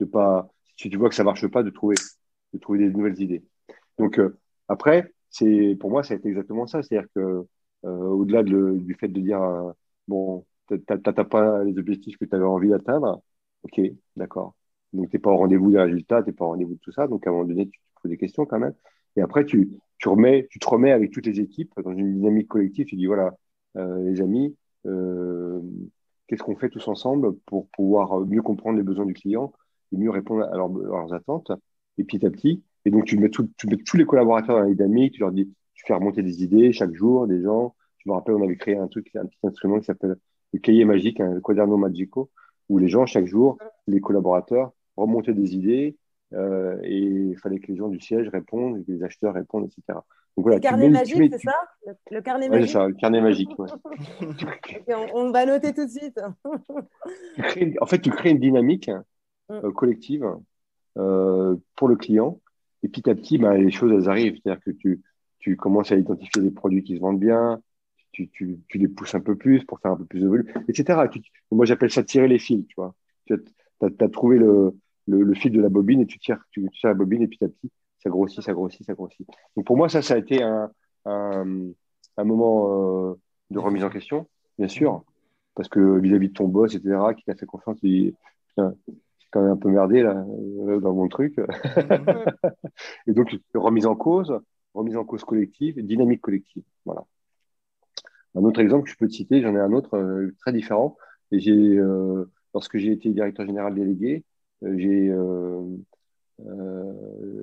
De pas, si tu vois que ça ne marche pas, de trouver des nouvelles idées. Donc, après, pour moi, ça a été exactement ça. C'est-à-dire que, au-delà du fait de dire, bon, t'as pas les objectifs que tu avais envie d'atteindre, ok, d'accord. Donc, tu n'es pas au rendez-vous des résultats, tu n'es pas au rendez-vous de tout ça. Donc, à un moment donné, tu te poses des questions quand même. Et après, tu te remets avec toutes les équipes dans une dynamique collective. Tu dis, voilà, les amis, euh, qu'est-ce qu'on fait tous ensemble pour pouvoir mieux comprendre les besoins du client et mieux répondre à leurs attentes. Et petit à petit, et donc tu mets tous les collaborateurs dans la dynamique, tu leur dis, tu fais remonter des idées chaque jour, des gens. Je me rappelle, on avait créé un petit instrument qui s'appelle le cahier magique, le quaderno magico, où les gens, chaque jour, les collaborateurs, remontaient des idées, et il fallait que les gens du siège répondent, que les acheteurs répondent, etc. Donc C'est voilà, le carnet magique, c'est ça? Le carnet ouais, c'est magique? ça, le carnet magique. Ouais. Ok, on va noter tout de suite. En fait, tu crées une dynamique Mm. collective pour le client. Et petit à petit, ben, les choses, elles arrivent. C'est-à-dire que tu commences à identifier les produits qui se vendent bien, tu les pousses un peu plus pour faire un peu plus de volume, etc. Moi, j'appelle ça tirer les fils, tu vois. Tu as trouvé le fil de la bobine et tu tires la bobine et petit à petit, ça grossit, ça grossit, ça grossit. Donc pour moi, ça a été un, un moment de remise en Difficile. question, bien Mhm. sûr, parce que vis-à-vis de ton boss, etc., qui t'a fait confiance, il dit, putain, c'est quand même un peu merdé là, dans mon truc. Mm. Et donc, remise en cause collective, dynamique collective. Voilà. Un autre exemple que je peux te citer, j'en ai un autre très différent. Et lorsque j'ai été directeur général délégué, j'ai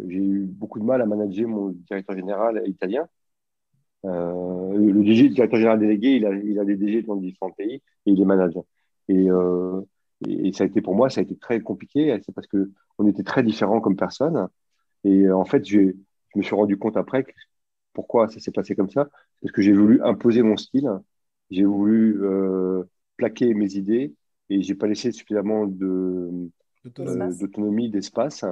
eu beaucoup de mal à manager mon directeur général italien. Le directeur général délégué, il a des DG dans différents pays et il les manage. Et, euh, et ça a été pour moi, ça a été très compliqué. C'est parce que on était très différents comme personnes. Et en fait, je me suis rendu compte après pourquoi ça s'est passé comme ça. Parce que j'ai voulu imposer mon style, j'ai voulu plaquer mes idées et j'ai pas laissé suffisamment L'espace. d'autonomie, d'espace.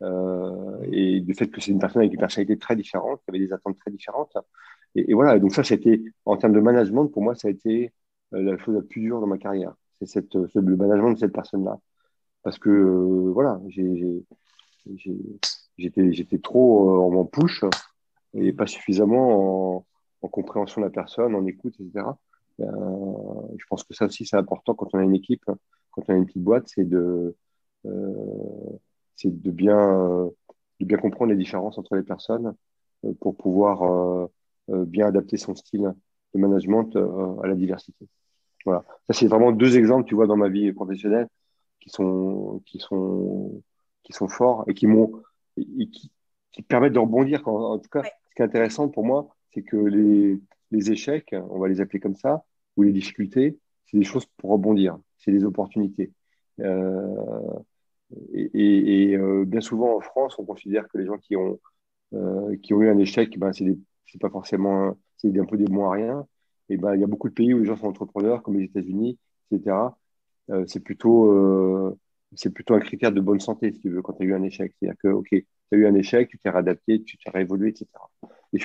Mhm. Et du fait que c'est une personne avec une personnalité très différente, qui avait des attentes très différentes. Et voilà, et donc ça, c'était, en termes de management, pour moi, ça a été la chose la plus dure dans ma carrière. Le management de cette personne-là. Parce que, voilà, j'ai- j'étais trop en push et Mhm. pas suffisamment en compréhension de la personne, en écoute, etc. Je pense que ça aussi, c'est important quand on a une équipe, quand on a une petite boîte, euh, c'est de bien comprendre les différences entre les personnes pour pouvoir bien adapter son style de management à la diversité. Voilà. Ça, c'est vraiment deux exemples, tu vois, dans ma vie professionnelle qui sont forts et qui permettent de rebondir. En tout cas, Ouais. ce qui est intéressant pour moi, c'est que les échecs, on va les appeler comme ça, ou les difficultés, c'est des choses pour rebondir, c'est des opportunités. Euh, bien souvent en France, on considère que les gens qui ont eu un échec, ben, c'est pas forcément, c'est un peu des bons à rien. Et ben, il y a beaucoup de pays où les gens sont entrepreneurs, comme les États-Unis, etc. Euh, c'est plutôt, euh, c'est plutôt un critère de bonne santé, si tu veux, quand tu as eu un échec. C'est-à-dire que, OK, tu as eu un échec, tu t'es réadapté, tu t'es réévolué, etc.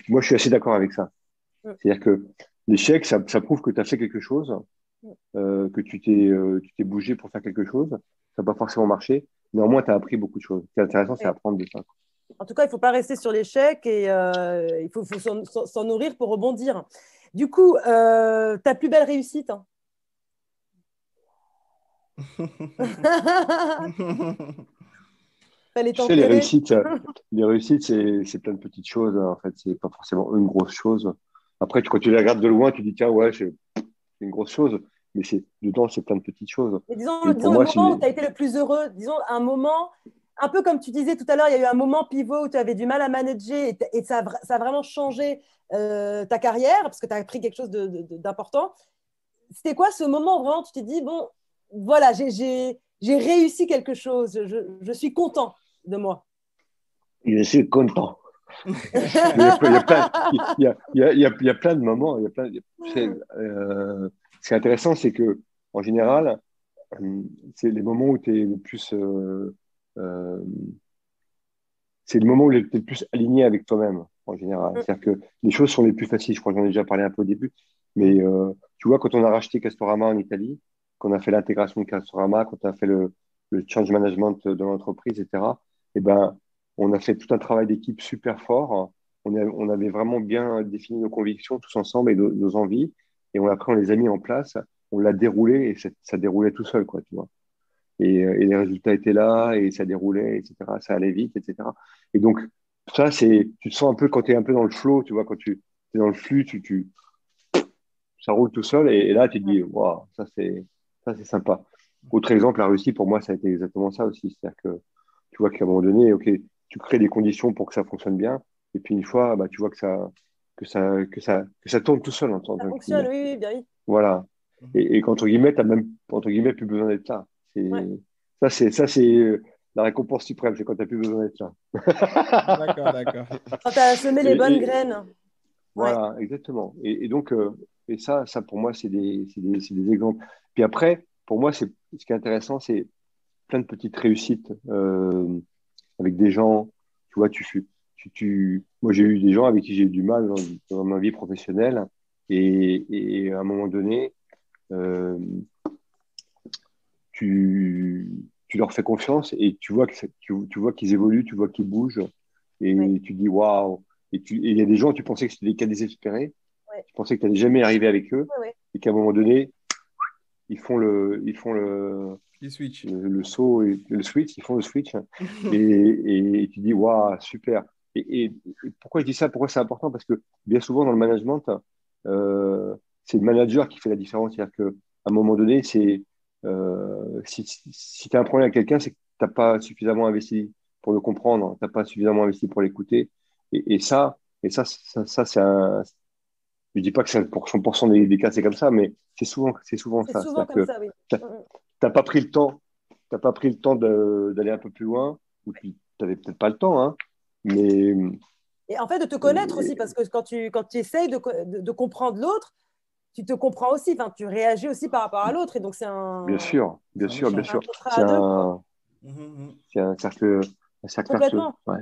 Moi, je suis assez d'accord avec ça. Mm. C'est-à-dire que l'échec, ça prouve que tu as fait quelque chose, que tu t'es bougé pour faire quelque chose. Ça n'a pas forcément marché. Néanmoins, tu as appris beaucoup de choses. Ce qui est intéressant, c'est Ouais. apprendre de ça. En tout cas, il ne faut pas rester sur l'échec et il faut s'en nourrir pour rebondir. Du coup, ta plus belle réussite, hein. Fallait Tu sais, les t'enterrer. réussites, euh, les réussites, c'est plein de petites choses, hein. En fait, c'est pas forcément une grosse chose. Après, quand tu les regardes de loin, tu dis, tiens, ouais, c'est une grosse chose. Mais dedans, c'est plein de petites choses. Mais disons, Et pour disons le moi, moment où tu as été le plus heureux, disons un moment, un peu comme tu disais tout à l'heure, il y a eu un moment pivot où tu avais du mal à manager et ça a vraiment changé ta carrière parce que tu as appris quelque chose d'important. C'était quoi ce moment où vraiment tu t'es dit, bon, voilà, j'ai réussi quelque chose, je suis content de moi. Je suis content. Il y a plein de moments. Ce qui est intéressant, c'est que en général, c'est les moments où tu es le plus. Euh, c'est le moment où tu es le plus aligné avec toi-même, en général. C'est-à-dire que les choses sont les plus faciles. Je crois que j'en ai déjà parlé un peu au début. Mais tu vois, quand on a racheté Castorama en Italie, qu'on a fait l'intégration de Castorama, quand on a fait le change management de l'entreprise, etc., eh ben, on a fait tout un travail d'équipe super fort. On avait vraiment bien défini nos convictions tous ensemble et nos envies. Et après, on les a mis en place. On l'a déroulé et ça déroulait tout seul, quoi, tu vois. Et les résultats étaient là et ça déroulait, etc. Ça allait vite, etc. Et donc, ça, tu te sens un peu quand tu es un peu dans le flow, tu vois, quand tu es dans le flux, ça roule tout seul et là, tu te dis, waouh, ça, c'est sympa. Autre exemple, la Russie, pour moi, ça a été exactement ça aussi. C'est-à-dire que tu vois qu'à un moment donné, OK, tu crées des conditions pour que ça fonctionne bien. Et puis, une fois, bah, tu vois que ça tourne tout seul en tant Ça que fonctionne, guillemets. oui, bien oui. Voilà. Et qu'entre guillemets, tu n'as même, entre guillemets, plus besoin d'être là. Ouais. Ça, c'est la récompense suprême, c'est quand tu n'as plus besoin d'être là. D'accord, d'accord. Quand tu as semé les bonnes Et graines. Ouais. voilà, exactement. Et donc, ça, pour moi, c'est des exemples. Puis après, pour moi, ce qui est intéressant, c'est plein de petites réussites avec des gens. Tu vois, moi, j'ai eu des gens avec qui j'ai eu du mal dans ma vie professionnelle. Et à un moment donné, euh, tu leur fais confiance et tu vois tu vois qu'ils évoluent, tu vois qu'ils bougent Ouais. et tu dis waouh. Et il y a des gens, tu pensais que c'était des cas désespérés, Ouais. tu pensais que tu n'allais jamais arriver avec eux Ouais, ouais. et qu'à un moment donné, Il switch. le saut et le switch, ils font le switch et tu dis waouh, super. Et pourquoi je dis ça? Pourquoi c'est important? Parce que bien souvent dans le management, c'est le manager qui fait la différence. C'est-à-dire qu'à un moment donné, si tu as un problème avec quelqu'un, c'est que tu n'as pas suffisamment investi pour le comprendre, tu n'as pas suffisamment investi pour l'écouter. Et ça, je dis pas que c'est pour 100% des cas, c'est comme ça, mais c'est souvent C'est ça. souvent C'est-à-dire comme que ça, oui. tu n'as pas pris le temps, t'as pas pris le temps d'aller un peu plus loin, ou tu n'avais peut-être pas le temps, hein, mais Et en fait, de te connaître aussi, et- parce que quand tu essayes de comprendre l'autre, tu te comprends aussi, enfin, tu réagis aussi par rapport à l'autre. Et donc, c'est bien un, sûr, bien C'est un sûr, bien échange. un sûr, contrat c'est à deux, quoi. un, c'est un cercle vertueux. Complètement. Ouais.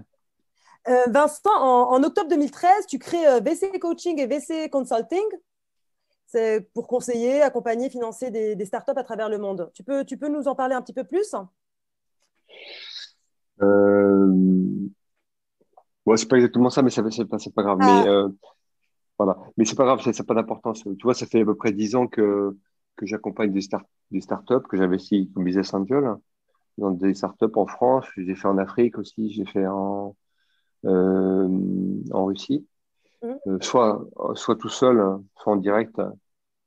Vincent, en octobre 2013, tu crées VC Coaching et VC Consulting. C'est pour conseiller, accompagner, financer des startups à travers le monde. Tu peux nous en parler un petit peu plus? Euh, ouais, c'est pas exactement ça, mais c'est pas grave. Mais Ah, voilà, mais c'est pas grave, ça n'a pas d'importance. Tu vois, ça fait à peu près 10 ans que j'accompagne des startups, que j'investis comme business angel dans des startups en France. J'ai fait en Afrique aussi, j'ai fait en Russie. mhm. Soit tout seul, soit en direct.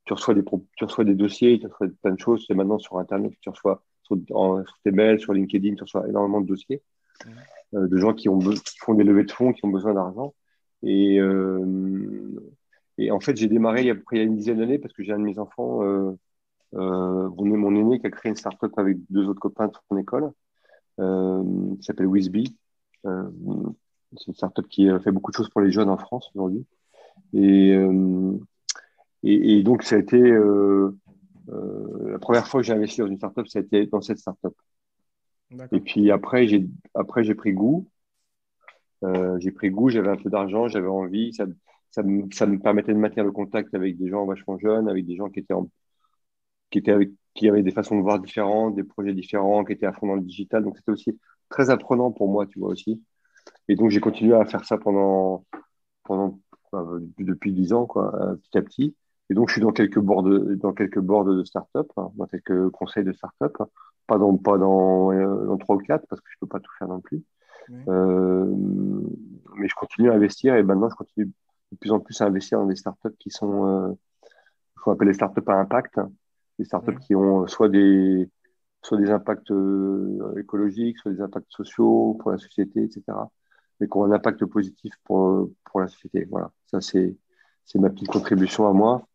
Tu reçois des dossiers, tu reçois plein de choses. C'est maintenant sur Internet, tu reçois sur tes mails, sur LinkedIn, tu reçois énormément de dossiers Mhm. de gens qui font des levées de fonds, qui ont besoin d'argent. Et, euh, et en fait, j'ai démarré il y a une dizaine d'années parce que j'ai un de mes enfants, mon aîné, qui a créé une startup avec deux autres copains de son école, qui s'appelle Wizbee. Euh, c'est une startup qui fait beaucoup de choses pour les jeunes en France aujourd'hui. Et, euh, et donc, ça a été la première fois que j'ai investi dans une startup, ça a été dans cette startup. Et D'accord. puis après, j'ai pris goût. J'avais un peu d'argent, j'avais envie. Ça me permettait de maintenir le contact avec des gens vachement jeunes, avec des gens qui avaient des façons de voir différentes, des projets différents, qui étaient à fond dans le digital. Donc, c'était aussi très apprenant pour moi, tu vois aussi. Et donc, j'ai continué à faire ça depuis 10 ans, quoi, petit à petit. Et donc, je suis dans quelques boards de start-up, hein, dans quelques conseils de start-up, hein. Pas dans 3 ou 4, parce que je peux pas tout faire non plus. Oui. Euh, mais je continue à investir et maintenant, je continue de plus en plus à investir dans des startups qui sont, ce qu'on appelle les startups à impact, hein. Des startups Oui. qui ont soit soit des impacts écologiques, soit des impacts sociaux pour la société, etc. Mais qui ont un impact positif pour la société. Voilà, ça c'est ma petite contribution à moi.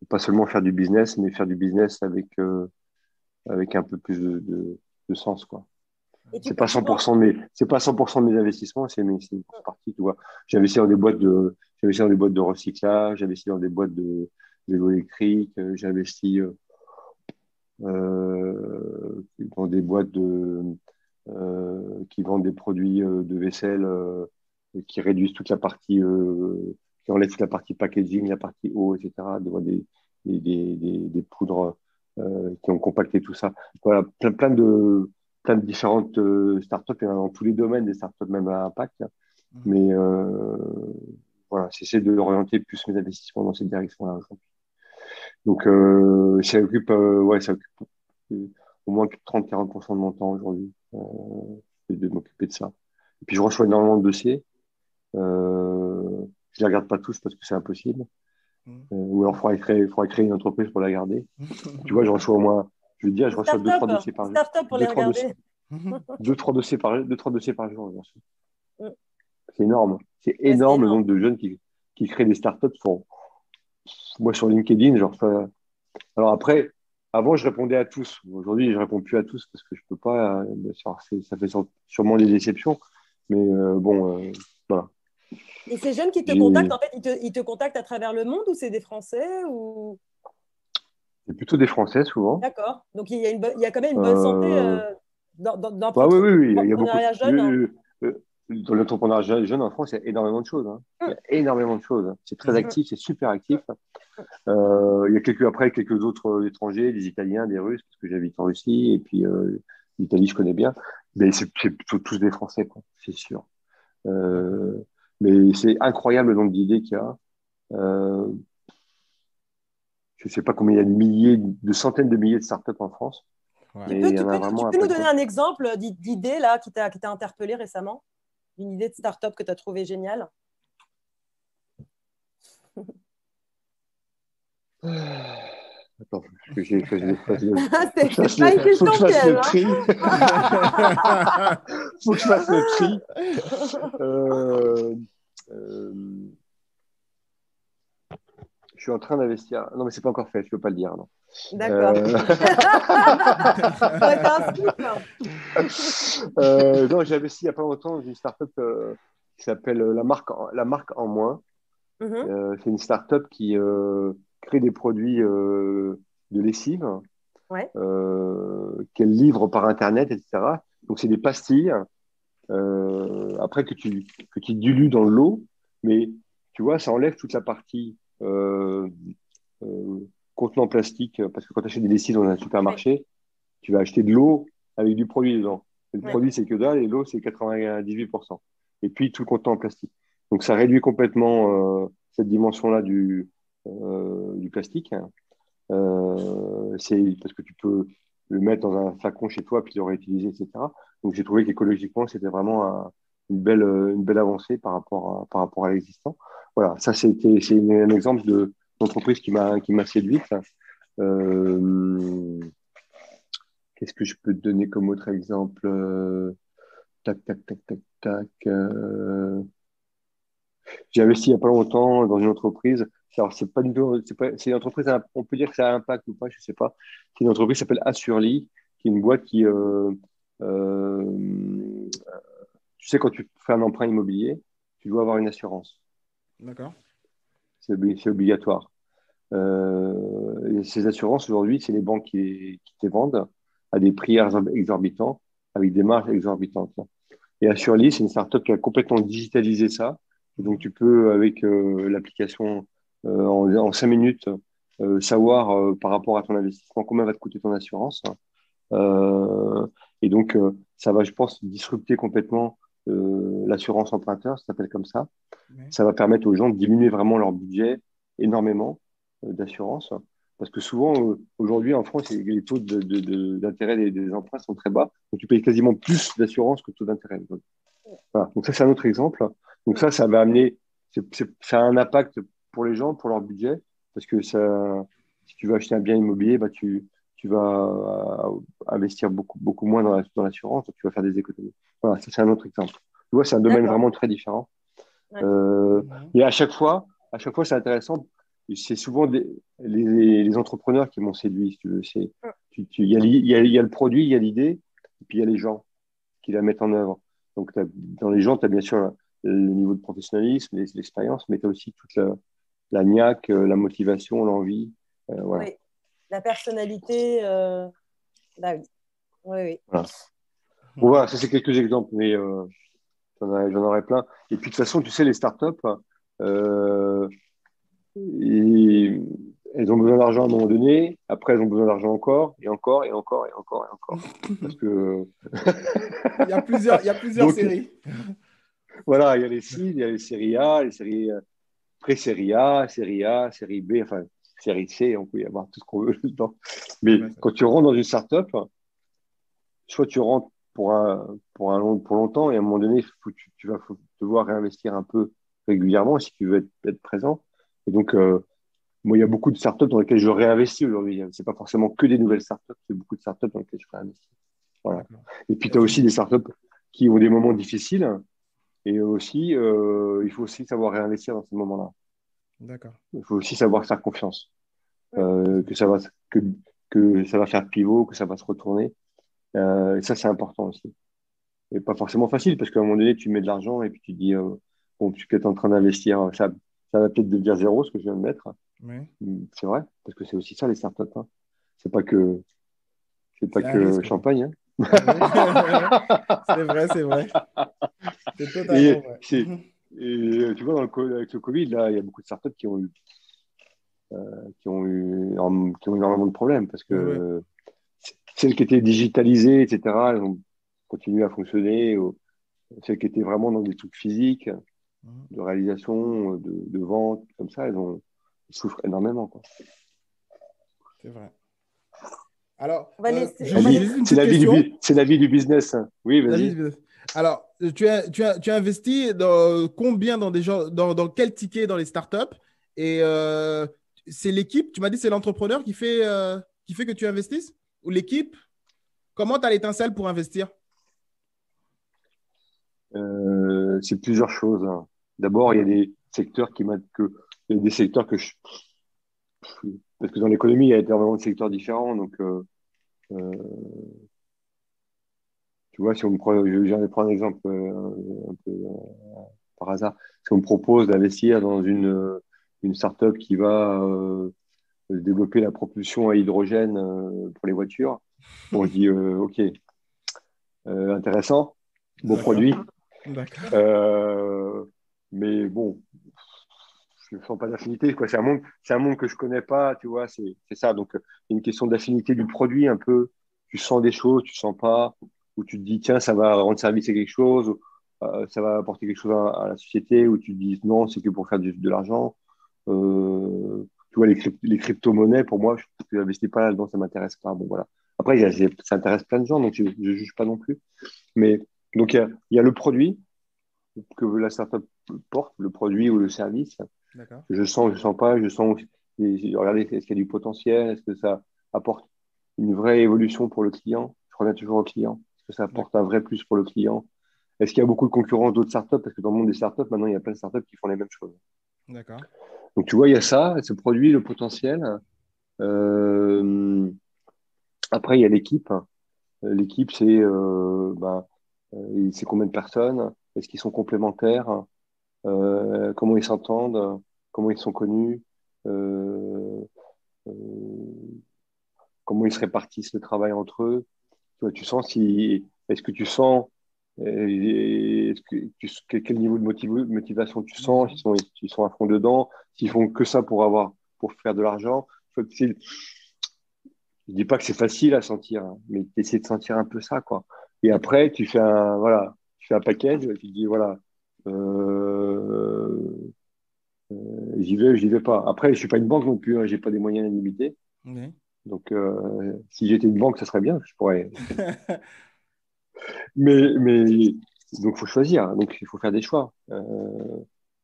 Pas seulement faire du business, mais faire du business avec un peu plus de sens, quoi. Et C'est pas tu penses... 100% c'est pas 100% de mes investissements, c'est une grosse partie, tu vois. J'ai investi dans des boîtes de recyclage, j'ai investi dans des boîtes de vélos électriques, j'ai investi dans des boîtes qui vendent des produits de vaisselle qui réduisent toute la partie, qui enlèvent toute la partie packaging, la partie eau, etc. Des poudres qui ont compacté tout ça. Voilà, plein de différentes startups, il y en a dans tous les domaines, des startups même à impact. Mais voilà, j'essaie de orienter plus mes investissements dans cette direction-là. Donc, ça occupe au moins 30-40% de mon temps aujourd'hui, de m'occuper de ça. Et puis, je reçois énormément de dossiers. Je les regarde pas tous parce que c'est impossible. Ou alors, il faudrait créer une entreprise pour la garder. Tu vois, je reçois au moins, je veux dire, je reçois 2-3 dossiers par jour. Start-up pour les regarder. 2-3 dossiers par jour. Mm. C'est énorme. C'est Ouais, c'est énorme le énorme. nombre de jeunes qui créent des startups. Moi, sur LinkedIn, genre, alors après, avant, je répondais à tous. Aujourd'hui, je réponds plus à tous parce que je peux pas. Ça fait sûrement des déceptions. Mais voilà. Et ces jeunes qui te J'ai- contactent, en fait, ils te contactent à travers le monde ou c'est des Français ou... C'est plutôt des Français souvent. D'accord. Donc, il y a quand même une bonne santé Euh, Bah oui, oui, oui, il y a beaucoup. d'entrepreneuriat jeune. Hein. Dans l'entrepreneuriat jeune en France, il y a énormément de choses. Hein. Il y Mm, a énormément de choses. C'est très mm, actif, c'est super actif. Il y a quelques autres étrangers, des Italiens, des Russes, parce que j'habite en Russie, et puis l'Italie, je connais bien. Mais c'est plutôt tous des Français, quoi, c'est sûr. Euh, mais c'est incroyable le nombre d'idées qu'il y a. Euh, je ne sais pas combien il y a de centaines de milliers de startups en France, Ouais. mais il y en a Tu vraiment un peux nous donner paquet. un exemple d'idée là, qui t'a interpellé récemment? Une idée de start-up que tu as trouvé géniale? Attends, faut que C'est pas une faut que question je fasse piège. le Hein. tri. Faut que je fasse le tri. Euh, euh, je suis en train d'investir. Non, mais c'est pas encore fait. Je peux pas le dire. Non. D'accord. Euh... Ça aurait été un scoop. non, j'ai investi il y a pas longtemps dans une startup qui s'appelle la marque en moins. Mhm. C'est une startup qui crée des produits de lessive Ouais. qu'elle livre par Internet, etc. Donc, c'est des pastilles après que tu dilues dans l'eau, mais tu vois, ça enlève toute la partie euh, contenant plastique, parce que quand tu achètes des lessives dans un Ouais. supermarché, tu vas acheter de l'eau avec du produit dedans. Et le Ouais. produit, c'est que dalle, et l'eau, c'est 98%. Et puis, tout le contenant en plastique. Donc, ça réduit complètement cette dimension-là du plastique. C'est parce que tu peux le mettre dans un flacon chez toi puis le réutiliser, etc. Donc j'ai trouvé qu'écologiquement, c'était vraiment une belle avancée par rapport à l'existant. Voilà, ça un exemple d'entreprise qui m'a séduite. Euh, Qu'est-ce que je peux te donner comme autre exemple? Tac, tac, tac, tac, tac. J'ai investi il n'y a pas longtemps dans une entreprise. Alors, c'est pas du tout, c'est une entreprise, on peut dire que ça a un impact ou pas, je sais pas. C'est une entreprise qui s'appelle Assurely, qui est une boîte euh, tu sais, quand tu fais un emprunt immobilier, tu dois avoir une assurance. D'accord. C'est obligatoire. Et ces assurances, aujourd'hui, c'est les banques qui les vendent à des prix exorbitants, avec des marges exorbitantes. Et Assurely, c'est une startup qui a complètement digitalisé ça. Et donc, tu peux, avec l'application, en 5 minutes, savoir par rapport à ton investissement combien va te coûter ton assurance. Euh, et donc, ça va, je pense, disrupter complètement l'assurance emprunteur, ça s'appelle comme ça. Ouais. Ça va permettre aux gens de diminuer vraiment leur budget énormément d'assurance. Parce que souvent, aujourd'hui, en France, les taux d'intérêt des emprunts sont très bas. Donc, tu payes quasiment plus d'assurance que le taux d'intérêt. Voilà. Donc ça, c'est un autre exemple. Donc ça va amener, ça a un impact pour les gens, pour leur budget, parce que ça, si tu veux acheter un bien immobilier, bah, tu vas investir beaucoup moins dans l'assurance, donc tu vas faire des économies. Voilà, ça c'est un autre exemple. Tu vois, c'est un domaine D'accord. vraiment très différent. Ouais. Et à chaque fois, c'est intéressant. C'est souvent les entrepreneurs qui m'ont séduit, si tu veux. Il y a le produit, il y a l'idée, et puis il y a les gens qui la mettent en œuvre. Donc, dans les gens, tu as bien sûr le niveau de professionnalisme, l'expérience, mais tu as aussi toute la niaque, la motivation, l'envie. Voilà. Oui, la personnalité. Bah oui. Oui, oui. Voilà. Bon, voilà, ça c'est quelques exemples, mais j'en aurais plein. Et puis de toute façon, tu sais, les startups, euh, elles ont besoin d'argent à un moment donné, après elles ont besoin d'argent encore, et encore, et encore, et encore, et encore. Parce que... Il y a plusieurs Donc, séries. voilà, il y a les seeds, il y a les séries A, les séries pré-série A, série A, série B, enfin, série C, on peut y avoir tout ce qu'on veut dedans. Mais quand tu rentres dans une startup, soit tu rentres pour longtemps, et à un moment donné, tu vas devoir réinvestir un peu régulièrement si tu veux être présent. Et donc, moi, il y a beaucoup de startups dans lesquelles je réinvestis aujourd'hui. C'est pas forcément que des nouvelles startups, c'est beaucoup de startups dans lesquelles je réinvestis. Voilà. Et puis, tu as aussi des startups qui ont des moments difficiles. Et aussi, il faut aussi savoir réinvestir dans ces moments-là. D'accord. Il faut aussi savoir faire confiance, que ça va, que ça va faire pivot, que ça va se retourner. Et ça, c'est important aussi. Et pas forcément facile, parce qu'à un moment donné, tu mets de l'argent et puis tu dis, bon, tu es en train d'investir, ça va peut-être devenir zéro, ce que je viens de mettre. Oui. C'est vrai, parce que c'est aussi ça, les startups. Hein. C'est pas C'est un que risque, quoi. champagne. Hein. C'est vrai, c'est vrai. C'est totalement Et, vrai. tu vois, avec le Covid, là, il y a beaucoup de startups qui ont énormément de problèmes parce Oui, oui. que celles qui étaient digitalisées, etc., elles ont continué à fonctionner. Celles qui étaient vraiment dans des trucs physiques, de réalisation, de vente, comme ça, elles souffrent énormément. Quoi. C'est vrai. Alors, On va laisser, j'ai on va j'ai laisser. juste une petite question. C'est la vie du business. Hein. Oui, David, vas-y. alors, tu as investi dans combien dans des gens, dans quel ticket dans les startups? Et c'est l'équipe, tu m'as dit c'est l'entrepreneur qui fait que tu investisses? Ou l'équipe? Comment tu as l'étincelle pour investir? C'est plusieurs choses. Hein. D'abord, il y a D'accord. des secteurs il y a des secteurs parce que dans l'économie, il y a énormément de secteurs différents. Donc, euh, tu vois, si on me prend, je vais prendre un exemple un peu par hasard. Si on me propose d'investir dans une startup qui va développer la propulsion à hydrogène pour les voitures, bon, je dis OK, intéressant, beau D'accord. produit, D'accord. euh, mais bon, je ne sens pas d'affinité. Quoi. C'est un monde que je connais pas, tu vois, c'est ça. Donc, il y a une question d'affinité du produit un peu. Tu sens des choses, tu sens pas, ou tu te dis, tiens, ça va rendre service à quelque chose, ou, ça va apporter quelque chose à la société, ou tu te dis, non, c'est que pour faire de l'argent. Tu vois, les crypto-monnaies, pour moi, je n'investis pas là-dedans, ça m'intéresse pas. Bon, voilà. Après, ça intéresse plein de gens, donc je ne juge pas non plus. Mais donc, il y a le produit que la startup porte, le produit ou le service. D'accord. Je sens pas, je sens. Regardez, est-ce qu'il y a du potentiel? Est-ce que ça apporte une vraie évolution pour le client? Je reviens toujours au client. Est-ce que ça apporte un vrai plus pour le client? Est-ce qu'il y a beaucoup de concurrence d'autres startups? Parce que dans le monde des startups, maintenant, il y a plein de startups qui font les mêmes choses. D'accord. Donc, tu vois, il y a ça, ce produit, le potentiel. Euh, Après, il y a l'équipe. L'équipe, c'est combien de personnes? Est-ce qu'ils sont complémentaires? Comment ils s'entendent? Comment ils sont connus? Euh, euh, Comment ils se répartissent le travail entre eux. Tu vois, est-ce que tu sens, quel niveau de motivation tu sens, ils sont à fond dedans, s'ils font que ça pour faire de l'argent. Je dis pas que c'est facile à sentir, hein, mais tu essaies de sentir un peu ça, quoi. Et D'accord. après, voilà, tu fais un package, tu te dis, voilà, euh, j'y vais pas. Après, je suis pas une banque non plus, hein, j'ai pas des moyens illimités. Oui. Donc, si j'étais une banque, ça serait bien, je pourrais. Mais donc, il faut choisir. Donc, il faut faire des choix.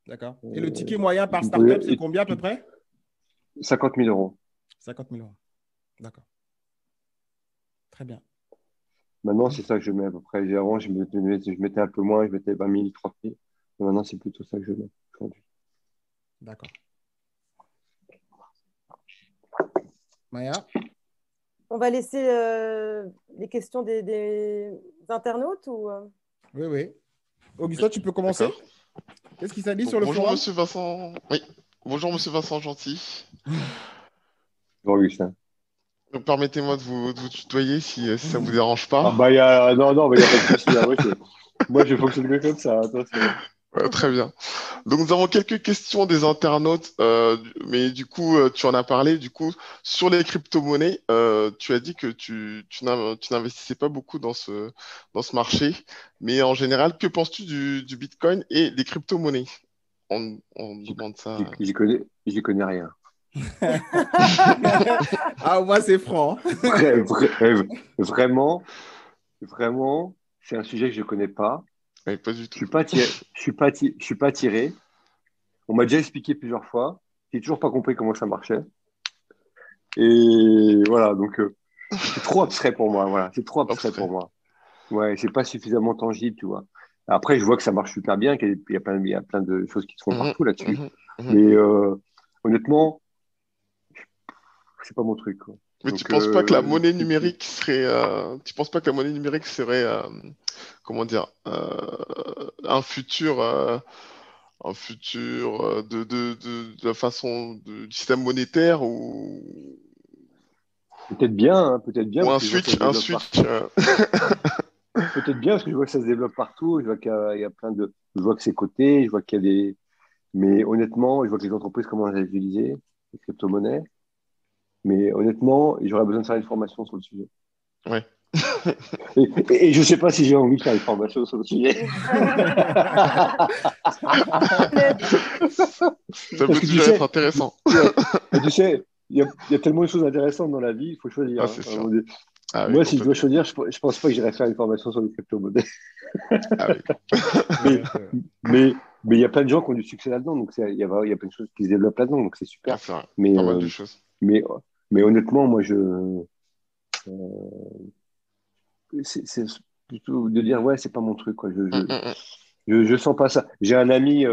D'accord. Et le ticket moyen par Tu me startup, posais, c'est combien à peu près? 50 000 euros. 50 000 euros. D'accord. Très bien. Maintenant, c'est ça que je mets à peu près. Avant, je mettais un peu moins, je mettais 20 000, 30 000. Mais maintenant, c'est plutôt ça que je mets aujourd'hui. D'accord. Maya? On va laisser les questions des internautes ou Oui, oui. Augustin, tu peux commencer? D'accord. Qu'est-ce qui s'est dit Donc, sur le bonjour, forum? monsieur Vincent. Oui. Bonjour, monsieur Vincent Gentil. Bonjour, Augustin. Donc, permettez-moi de vous tutoyer si ça vous dérange Ah, pas. bah, non, mais il n'y a pas de souci. Hein. Moi, je fonctionne que comme ça. Attention. Très bien. Donc, nous avons quelques questions des internautes, mais du coup, tu en as parlé. Du coup, sur les crypto-monnaies, tu as dit que tu n'investissais pas beaucoup dans ce marché, mais en général, que penses-tu du Bitcoin et des crypto-monnaies? On demande ça. J'y connais rien. Ah, moi, c'est franc. Vraiment, vraiment, c'est un sujet que je ne connais pas. Oui, pas du Je tout. suis pas tiré. Je suis pas tiré. On m'a déjà expliqué plusieurs fois. J'ai toujours pas compris comment ça marchait. Et voilà, donc c'est trop abstrait pour moi. Voilà, c'est trop abstrait Abstrait. pour moi. Ouais, c'est pas suffisamment tangible, tu vois. Après, je vois que ça marche super bien, il y a plein de choses qui se font Mhm, partout là-dessus. mhm, mhm. Mais honnêtement, c'est pas mon truc, quoi. Mais Donc, tu penses pas que la monnaie numérique serait, tu penses pas que la monnaie numérique serait, comment dire, un futur de la façon du système monétaire peut-être bien, ou parce que je vois que ça se un développe switch. partout. Peut-être bien, parce que je vois que ça se développe partout. Je vois il y a plein de. Je vois que c'est coté, je vois qu'il y a des. Mais honnêtement, je vois que les entreprises commencent à utiliser les crypto-monnaies. Mais honnêtement, j'aurais besoin de faire une formation sur le sujet. Ouais. Et je ne sais pas si j'ai envie de faire une formation sur le sujet. Ça Parce peut que tu toujours être sais, intéressant. tu sais, il y a tellement de choses intéressantes dans la vie, il faut choisir. Ah, Hein. c'est sûr. Ah oui, Moi, si je dois complètement. choisir, je ne pense pas que j'irai faire une formation sur les crypto-monnaies. Ah oui. Mais mais il y a plein de gens qui ont du succès là-dedans, donc il y a plein de choses qui se développent là-dedans, donc c'est Ah, super. c'est vrai. Mais, Pas mal de choses. mais, mais honnêtement, moi, c'est plutôt de dire, ouais, c'est pas mon truc, quoi. Mm. Je sens pas ça. J'ai un ami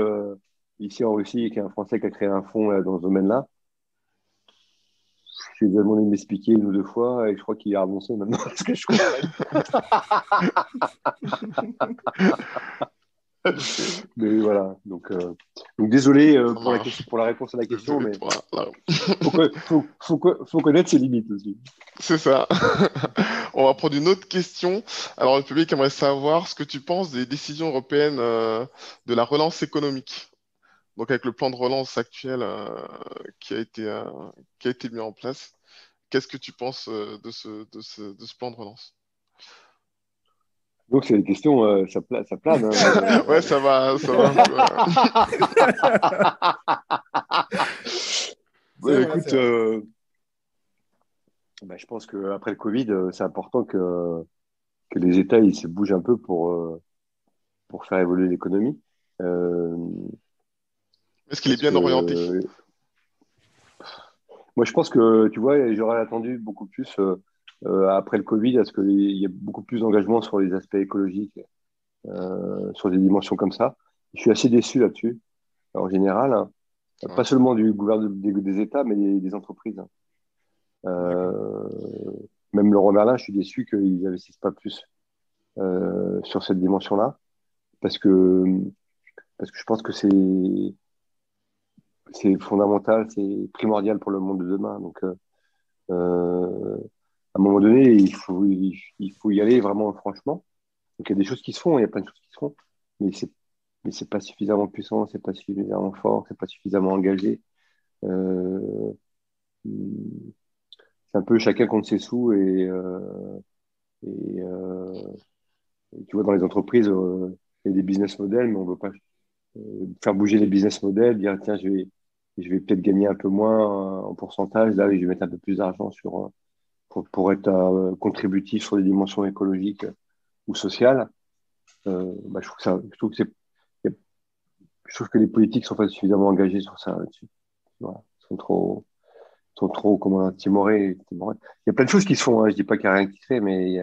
ici en Russie, qui est un Français, qui a créé un fonds dans ce domaine-là. Je lui ai demandé de m'expliquer une ou deux fois, et je crois qu'il a avancé maintenant, parce que je comprends. Mais voilà, donc désolé Ça marche. pour la réponse à la question, Désolé mais pour la. faut connaître ses limites aussi. C'est ça. On va prendre une autre question. Alors, le public aimerait savoir ce que tu penses des décisions européennes de la relance économique. Donc, avec le plan de relance actuel qui a qui a été mis en place, qu'est-ce que tu penses de ce plan de relance? Donc c'est des questions, ça plane. Hein, Ouais, ça va un peu. C'est Ouais, vrai, écoute, c'est vrai. je pense qu'après le Covid, c'est important que les États ils se bougent un peu pour faire évoluer l'économie. Euh, Est-ce qu'il est parce bien orienté? que moi, je pense que, tu vois, j'aurais attendu beaucoup plus après le Covid à ce qu'il y ait beaucoup plus d'engagement sur les aspects écologiques, sur des dimensions comme ça. Je suis assez déçu là-dessus, en général, hein. C'est vrai. Pas seulement du gouvernement, des États, mais des entreprises. Hein. D'accord. Euh, Même Leroy Merlin, je suis déçu qu'ils n'investissent pas plus sur cette dimension-là, parce que, parce que je pense que c'est fondamental, c'est primordial pour le monde de demain. Donc, à un moment donné, il faut y aller vraiment franchement. Donc, il y a des choses qui se font, il y a plein de choses qui se font, mais c'est pas suffisamment puissant, c'est pas suffisamment fort, c'est pas suffisamment engagé. Euh, c'est un peu chacun contre ses sous et, et tu vois, dans les entreprises, il y a des business models, mais on ne veut pas faire bouger les business models, dire tiens, je vais peut-être gagner un peu moins en pourcentage, là, et je vais mettre un peu plus d'argent pour être contributif sur les dimensions écologiques ou sociales. Je trouve que je trouve que les politiques sont pas suffisamment engagées sur ça là-dessus. Voilà. Ils sont trop, comment, timorés. Il y a plein de choses qui se font, hein. Je dis pas qu'il n'y a rien qui se fait, mais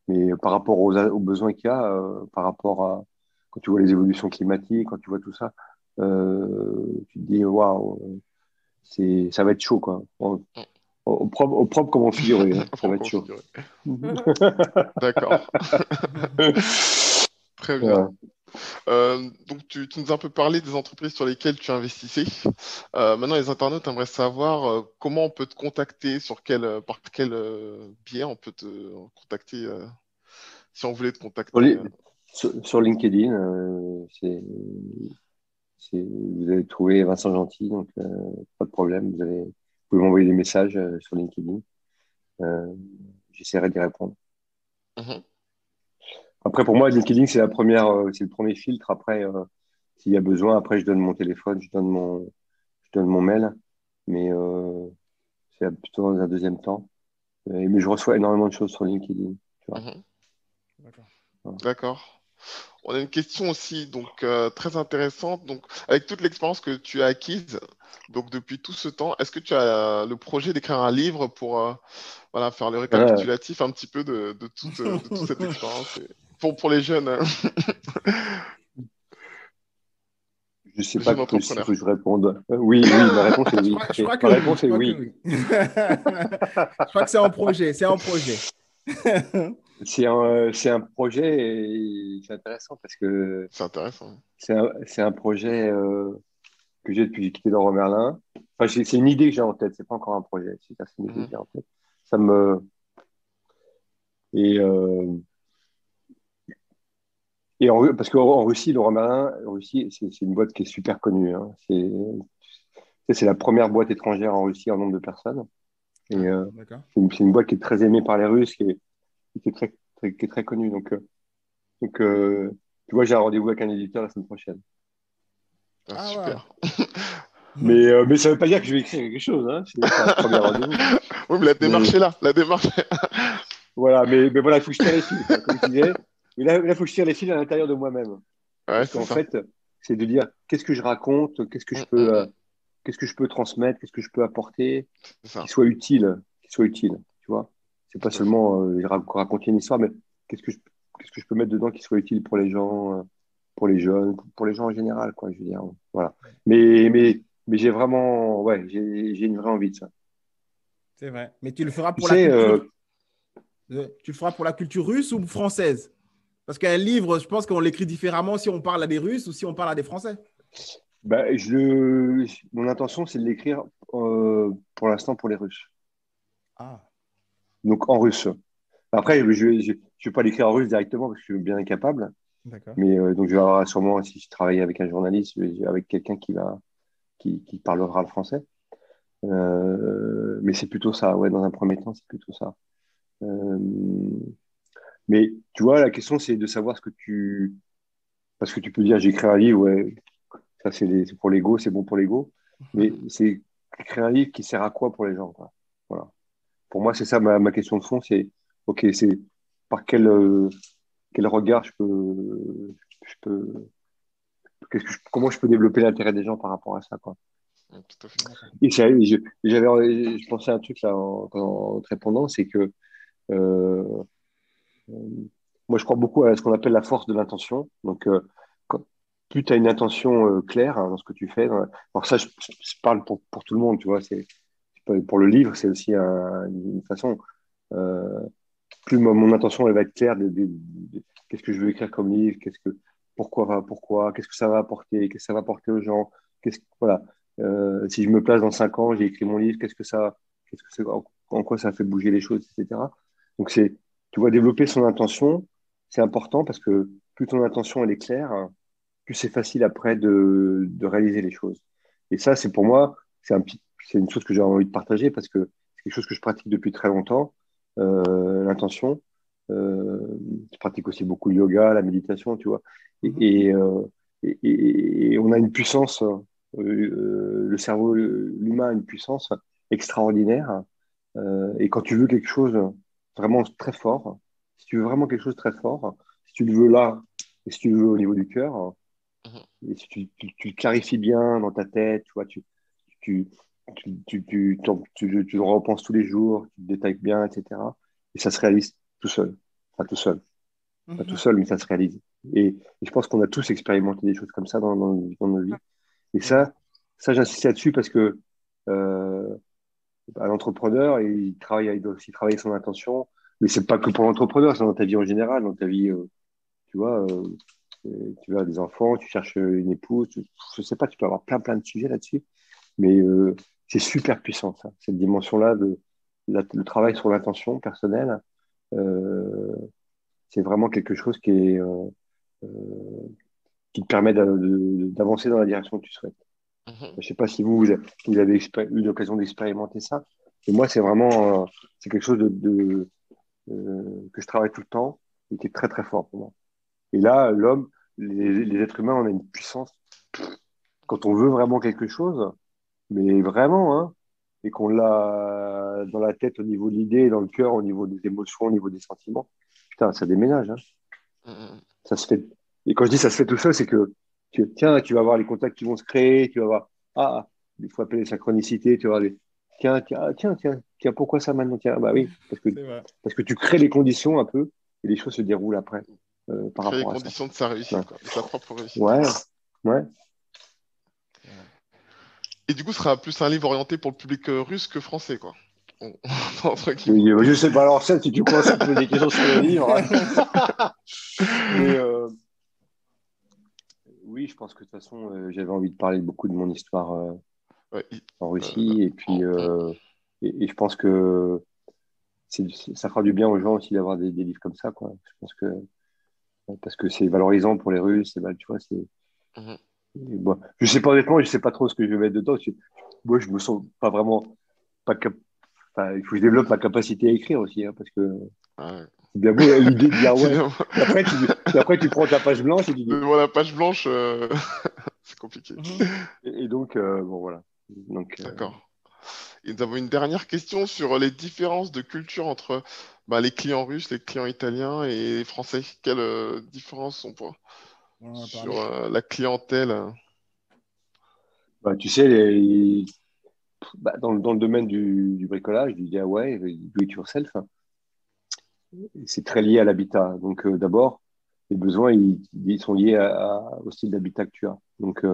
Mais par rapport aux besoins qu'il y a, par rapport à quand tu vois les évolutions climatiques, quand tu vois tout ça, tu te dis waouh, ça va être chaud quoi. Au propre comme au figuré, hein, ça Pour va être chaud. configurer. D'accord. Très bien. Voilà. Donc, tu nous as un peu parlé des entreprises sur lesquelles tu investissais. Maintenant, les internautes aimeraient savoir comment on peut te contacter, par quel biais on peut te contacter si on voulait te Sur, contacter. les- sur LinkedIn, vous allez trouver Vincent Gentil, donc pas de problème. Vous pouvez m'envoyer des messages sur LinkedIn. Euh, J'essaierai d'y répondre. Mhm, Après, pour moi, LinkedIn, c'est le premier filtre. Après, s'il y a besoin, après, je donne mon téléphone, je donne mon mail. Mais c'est plutôt dans un deuxième temps. Mais je reçois énormément de choses sur LinkedIn. Tu vois. mhm. D'accord. Voilà. D'accord. On a une question aussi donc très intéressante. Donc, avec toute l'expérience que tu as acquise, donc depuis tout ce temps, est-ce que tu as le projet d'écrire un livre pour voilà, faire le Euh, récapitulatif un petit peu de toute cette expérience pour les jeunes, hein, je sais les pas jeunes s'il faut que entrepreneurs? je réponde. Oui, ma réponse est oui. Je crois que Ma oui. Je réponse est crois que oui. oui. Je crois que c'est en projet. C'est en projet. C'est un projet et c'est intéressant parce que C'est intéressant. c'est un projet que j'ai depuis que j'ai quitté Leroy Merlin. Enfin, c'est une idée que j'ai en tête, c'est pas encore un projet, c'est une idée que Mhm, j'ai en tête. Ça me et euh, parce qu'en Russie, Leroy Merlin, en Russie, c'est une boîte qui est super connue. Hein. C'est la première boîte étrangère en Russie en nombre de personnes. Et Ah, d'accord. c'est une boîte qui est très aimée par les Russes, qui est qui est très connue. Donc tu vois, j'ai un rendez-vous avec un éditeur la semaine prochaine. ah, Ah, super. wow. Mhm. Mais ça ne veut pas dire que je vais écrire quelque chose. Hein. C'est un premier rendez-vous. Oui, mais la Mais démarche est là. La démarche. voilà, mais voilà, il faut que je tire les fils, quoi, comme je disais. Mais là, il faut que je tire les fils à l'intérieur de moi-même. Ouais, Parce c'est qu'en ça. fait, c'est de dire qu'est-ce que je raconte, Mm. qu'est-ce que je peux transmettre, qu'est-ce que je peux apporter, C'est ça. qui soit utile, tu vois. C'est pas Tout à fait. seulement raconter une histoire, mais qu'est-ce que je, qu'est-ce que je peux mettre dedans qui soit utile pour les gens, pour les jeunes, pour les gens en général, quoi, je veux dire. Voilà. Mais j'ai vraiment, ouais, j'ai une vraie envie de ça. C'est vrai. Mais tu le feras Tu pour la sais, culture. Tu le feras pour la culture russe ou française? Parce qu'un livre, je pense qu'on l'écrit différemment si on parle à des Russes ou si on parle à des Français. bah, mon intention, c'est de l'écrire pour l'instant pour les Russes. Ah, Donc en russe. Après, je vais pas l'écrire en russe directement parce que je suis bien incapable. d'accord. Mais donc je vais avoir sûrement, si je travaille avec un journaliste, avec quelqu'un qui parlera le français. Mais c'est plutôt ça, ouais, dans un premier temps, c'est plutôt ça. Euh, mais tu vois, la question, c'est de savoir ce que tu. Parce que tu peux dire, j'écris un livre, ouais, ça c'est pour l'ego, c'est bon pour l'ego. Mais c'est écrire un livre qui sert à quoi pour les gens, quoi. Voilà. Pour moi, c'est ça ma question de fond, c'est ok, c'est par quel regard je peux comment je peux développer l'intérêt des gens par rapport à ça, quoi. Tout à fait. D'accord. Et je pensais à un truc là en te répondant, c'est que euh, moi je crois beaucoup à ce qu'on appelle la force de l'intention. Donc plus tu as une intention claire hein, dans ce que tu fais, alors ça je parle pour tout le monde, tu vois, pour le livre, c'est aussi une façon. Euh, Plus mon intention elle va être claire qu'est-ce que je veux écrire comme livre, pourquoi, qu'est-ce que ça va apporter, qu'est-ce que ça va apporter aux gens, voilà. Si je me place dans 5 ans, j'ai écrit mon livre, en quoi ça fait bouger les choses, etc. Donc tu vois, développer son intention, c'est important parce que plus ton intention elle est claire, plus c'est facile après de réaliser les choses. Et ça, c'est pour moi, c'est une chose que j'ai envie de partager parce que c'est quelque chose que je pratique depuis très longtemps, l'intention. Euh, je pratique aussi beaucoup le yoga, la méditation, tu vois. Et, Mhm. et on a une puissance, le cerveau, l'humain a une puissance extraordinaire. Et quand tu veux quelque chose vraiment très fort, si tu veux vraiment quelque chose de très fort, si tu le veux là, et si tu le veux au niveau du cœur, Mhm. et si tu le clarifies bien dans ta tête, tu vois, tu, tu le repenses tous les jours, tu le détailles bien, etc. Et ça se réalise tout seul. Pas tout seul. Pas tout seul, mais ça se réalise. Et je pense qu'on a tous expérimenté des choses comme ça dans nos vies. Et ça j'insiste là-dessus parce que un entrepreneur, il doit aussi travailler son intention. Mais c'est pas que pour l'entrepreneur, c'est dans ta vie en général, dans ta vie, tu vois, tu as des enfants, tu cherches une épouse, je sais pas, tu peux avoir plein de sujets là-dessus. Mais c'est super puissant, ça, cette dimension-là le travail sur l'intention personnelle. Euh, c'est vraiment quelque chose euh, qui te permet d'avancer dans la direction que tu souhaites. Je ne sais pas si vous avez eu l'occasion d'expérimenter ça. Et moi, c'est vraiment c'est quelque chose que je travaille tout le temps et qui est très, très fort pour moi. Et là, l'homme, les êtres humains, on a une puissance. Quand on veut vraiment quelque chose, mais vraiment, hein, et qu'on l'a dans la tête au niveau de l'idée, dans le cœur, au niveau des émotions, au niveau des sentiments, putain, ça déménage. Hein. Ça se fait. Et quand je dis ça se fait tout seul, c'est que tu vas avoir les contacts qui vont se créer, tu vas avoir, il faut appeler les synchronicités, tu vas avoir tiens, pourquoi ça maintenant? Tiens, bah oui, parce que tu crées les conditions un peu et les choses se déroulent après par Créer les rapport à ça. conditions de sa réussite, quoi, de sa propre réussite. Ouais. Et du coup, ce sera plus un livre orienté pour le public russe que français, quoi. Oui, je sais pas, alors ça, si tu commences à poser des questions sur le livre. Mais oui, je pense que de toute façon, j'avais envie de parler beaucoup de mon histoire en Russie. Et puis, et je pense que ça fera du bien aux gens aussi d'avoir des livres comme ça, quoi. Je pense que parce que c'est valorisant pour les Russes. Tu vois, bon, je sais pas honnêtement, je sais pas trop ce que je vais mettre dedans. Moi, je me sens pas vraiment pas il faut que je développe ma capacité à écrire aussi, hein, parce que c'est bien beau l'idée de dire et après tu prends ta page blanche et tu dis. La page blanche, c'est compliqué. Et donc, bon, voilà. D'accord. Et nous avons une dernière question sur les différences de culture entre les clients russes, les clients italiens et les français. Quelles différences on peut sur la clientèle? Tu sais, dans le domaine du bricolage, du DIY, du do it yourself, c'est très lié à l'habitat. Donc, d'abord, les besoins, ils sont liés au style d'habitat que tu as. Donc,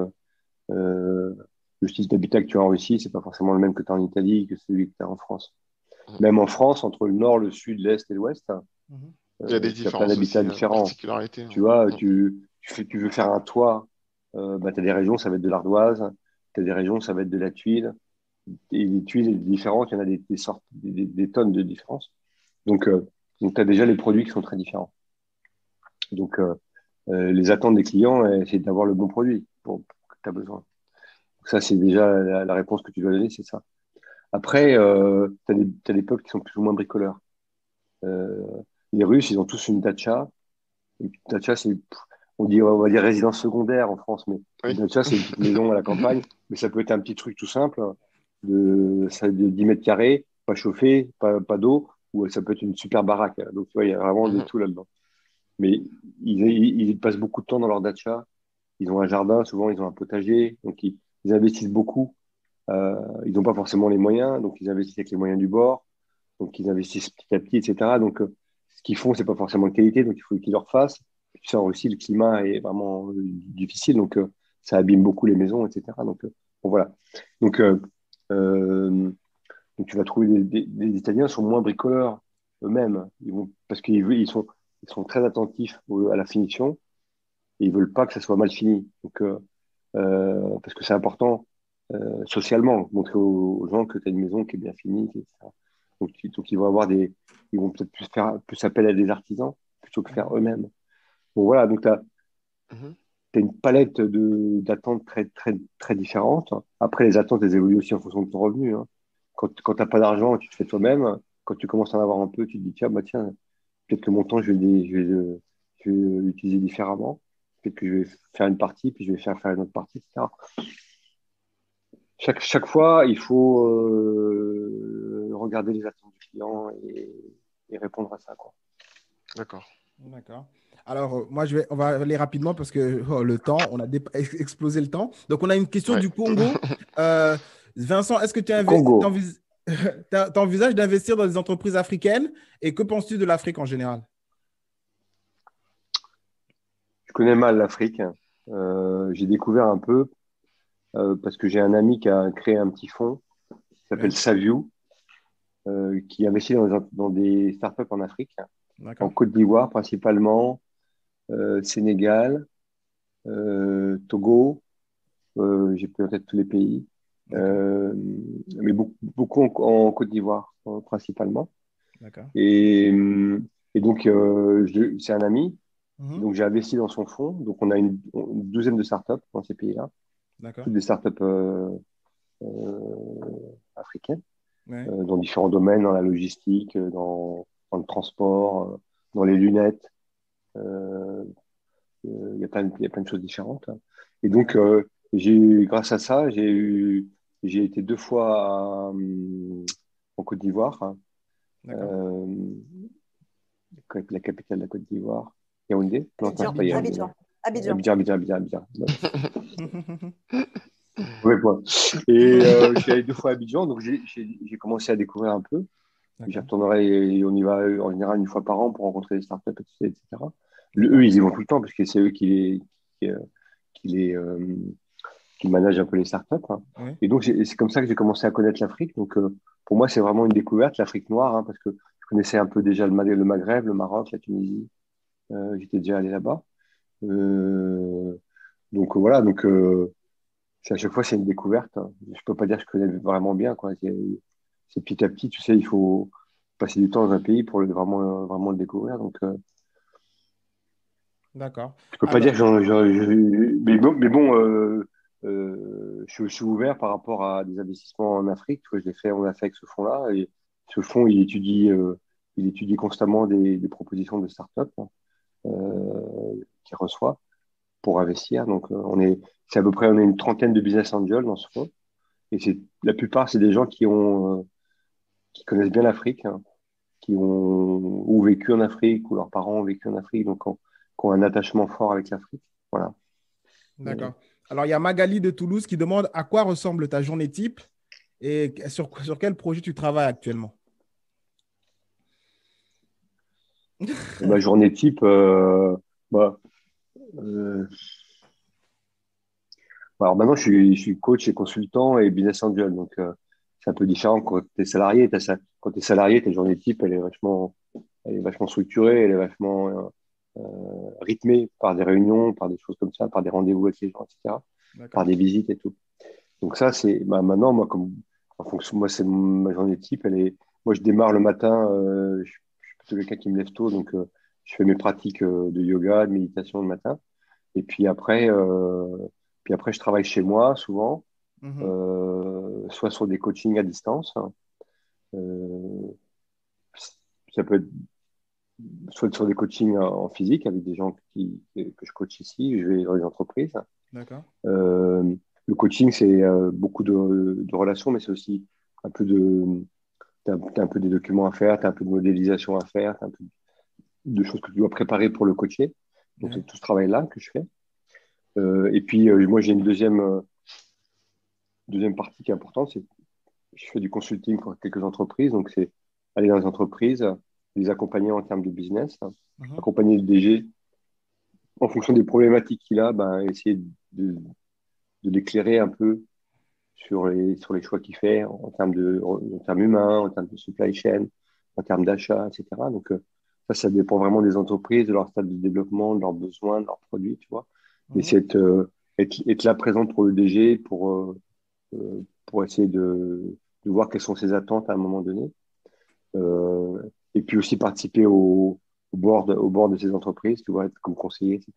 le style d'habitat que tu as en Russie, c'est pas forcément le même que tu as en Italie, que celui que tu as en France. Même en France, entre le nord, le sud, l'est et l'ouest, il y a des tu as plein d'habitats différents. Tu vois, tu veux faire un toit, tu as des régions, ça va être de l'ardoise, tu as des régions, ça va être de la tuile. Et les tuiles différentes, il y en a des sortes, des tonnes de différences. Donc tu as déjà les produits qui sont très différents. Donc, les attentes des clients, c'est d'avoir le bon produit que tu as besoin. Donc ça, c'est déjà la réponse que tu dois donner, c'est ça. Après, tu as des peuples qui sont plus ou moins bricoleurs. Les Russes, ils ont tous une dacha. Une dacha, on va dire résidence secondaire en France, mais une dacha, c'est une petite maison à la campagne. Mais ça peut être un petit truc tout simple, de 10 mètres carrés, pas chauffé, pas d'eau, ou ça peut être une super baraque. Donc, tu vois, il y a vraiment de tout là-dedans. Mais ils passent beaucoup de temps dans leur dacha. Ils ont un jardin, souvent, ils ont un potager. Donc, ils investissent beaucoup. Ils n'ont pas forcément les moyens, donc ils investissent avec les moyens du bord. Donc, ils investissent petit à petit, etc. Donc, ce qu'ils font, c'est pas forcément de qualité, donc il faut qu'ils leur fassent. Tu sais, en Russie, le climat est vraiment difficile, donc ça abîme beaucoup les maisons, etc. Donc, bon, voilà. Donc, tu vas trouver des Italiens sont moins bricoleurs eux-mêmes. Parce qu'ils sont très attentifs à la finition et ils veulent pas que ça soit mal fini. Donc, parce que c'est important socialement, montrer aux gens que tu as une maison qui est bien finie, etc. Donc ils vont peut-être plus appel à des artisans plutôt que faire eux-mêmes. Bon, voilà, donc tu as une palette d'attentes très, très, très différentes. Après, les attentes, elles évoluent aussi en fonction de ton revenu. Hein. Quand tu n'as pas d'argent, tu te fais toi-même. Quand tu commences à en avoir un peu, tu te dis, tiens, peut-être que mon temps, je vais l'utiliser différemment. Peut-être que je vais faire une partie, puis je vais faire une autre partie, etc. Chaque fois, il faut regarder les attentes du client et répondre à ça, quoi. D'accord. Alors, on va aller rapidement parce que le temps, on a explosé le temps. Donc, on a une question du Congo. Vincent, est-ce que tu envisages d'investir dans des entreprises africaines et que penses-tu de l'Afrique en général? connais mal l'Afrique. J'ai découvert un peu parce que j'ai un ami qui a créé un petit fonds qui s'appelle Oui, Savio, qui investit dans des startups en Afrique, en d'accord. Côte d'Ivoire principalement, Sénégal, Togo, j'ai plus en tête tous les pays, D'accord. euh, mais beaucoup en Côte d'Ivoire principalement. D'accord. Et, et donc, c'est un ami, Mhm. donc j'ai investi dans son fonds. Donc, on a une douzaine de startups dans ces pays-là, D'accord. toutes des startups euh, africaines, Ouais. dans différents domaines, dans la logistique, dans le transport, dans les lunettes. Euh, il y a plein de choses différentes, hein. Et donc, D'accord. grâce à ça, j'ai été 2 fois en Côte d'Ivoire, hein. D'accord. Euh, la capitale de la Côte d'Ivoire, Yaoundé. Non, attends, c'est Abidjan, pas Abidjan. Yaoundé, Abidjan, non. Abidjan. Abidjan. Mauvais point. Et je suis allé 2 fois à Abidjan, donc j'ai commencé à découvrir un peu. J'y D'accord. retournerai et on y va en général une fois par an pour rencontrer les startups, etc. D'accord. Eux, ils y vont tout le temps parce que c'est eux qui, euh, qui les, euh, qui managent un peu les startups, hein. Oui. Et donc, c'est comme ça que j'ai commencé à connaître l'Afrique. Donc, pour moi, c'est vraiment une découverte, l'Afrique noire, hein, parce que je connaissais un peu déjà le Maghreb, le Maroc, la Tunisie. J'étais déjà allé là-bas. Euh, donc, voilà. Donc, à chaque fois, c'est une découverte, hein. Je peux pas dire que je connais vraiment bien, quoi. C'est petit à petit, tu sais, il faut passer du temps dans un pays pour vraiment le découvrir. Donc, D'accord. je peux pas dire Alors, que mais bon, je suis ouvert par rapport à des investissements en Afrique. Tu vois, on l'a fait avec ce fonds-là. Et ce fonds, il étudie constamment des propositions de start-up, hein, qu'il reçoit pour investir. Donc, c'est à peu près, on est une trentaine de business angels dans ce fonds. Et la plupart, c'est des gens qui connaissent bien l'Afrique, hein, qui ont ou vécu en Afrique, ou leurs parents ont vécu en Afrique, donc qui ont un attachement fort avec l'Afrique. Voilà. Euh, d'accord. Alors, il y a Magali de Toulouse qui demande à quoi ressemble ta journée type et sur quel projet tu travailles actuellement. Ma journée type, bah, euh, alors maintenant je suis coach et consultant et business angel, donc c'est un peu différent quand tu es salarié. Quand tu es salarié, ta journée type, elle est vachement structurée, elle est vachement rythmée par des réunions, par des choses comme ça, par des rendez-vous avec les gens, etc., par D'accord. des visites et tout. Donc ça, maintenant, moi, en fonction, moi, c'est ma journée type, moi, je démarre le matin, je suis plutôt quelqu'un qui me lève tôt, donc je fais mes pratiques de yoga, de méditation le matin. Et puis après, je travaille chez moi, souvent, Mhm. soit sur des coachings à distance, hein. Euh, Ça peut être soit sur des coachings en physique avec des gens que je coach ici, je vais dans les entreprises. D'accord. Euh, le coaching, c'est beaucoup de relations, mais c'est aussi un peu t'as un peu des documents à faire, tu as un peu de modélisation à faire, tu as un peu de choses que tu dois préparer pour le coacher. Donc, Ouais. c'est tout ce travail-là que je fais. Et puis, moi, j'ai une deuxième partie qui est importante, c'est que je fais du consulting pour quelques entreprises. Donc, c'est aller dans les entreprises, les accompagner en termes de business, hein, Mhm. accompagner le DG en fonction des problématiques qu'il a, ben, essayer de, de l'éclairer un peu sur les choix qu'il fait en termes humains, en termes de supply chain, en termes d'achat, etc. Donc, ça dépend vraiment des entreprises, de leur stade de développement, de leurs besoins, de leurs produits, tu vois. Mais Mhm. c'est être là présent pour le DG, pour essayer de voir quelles sont ses attentes à un moment donné. Euh, et puis aussi participer au board de ces entreprises, tu vois, être comme conseiller, etc.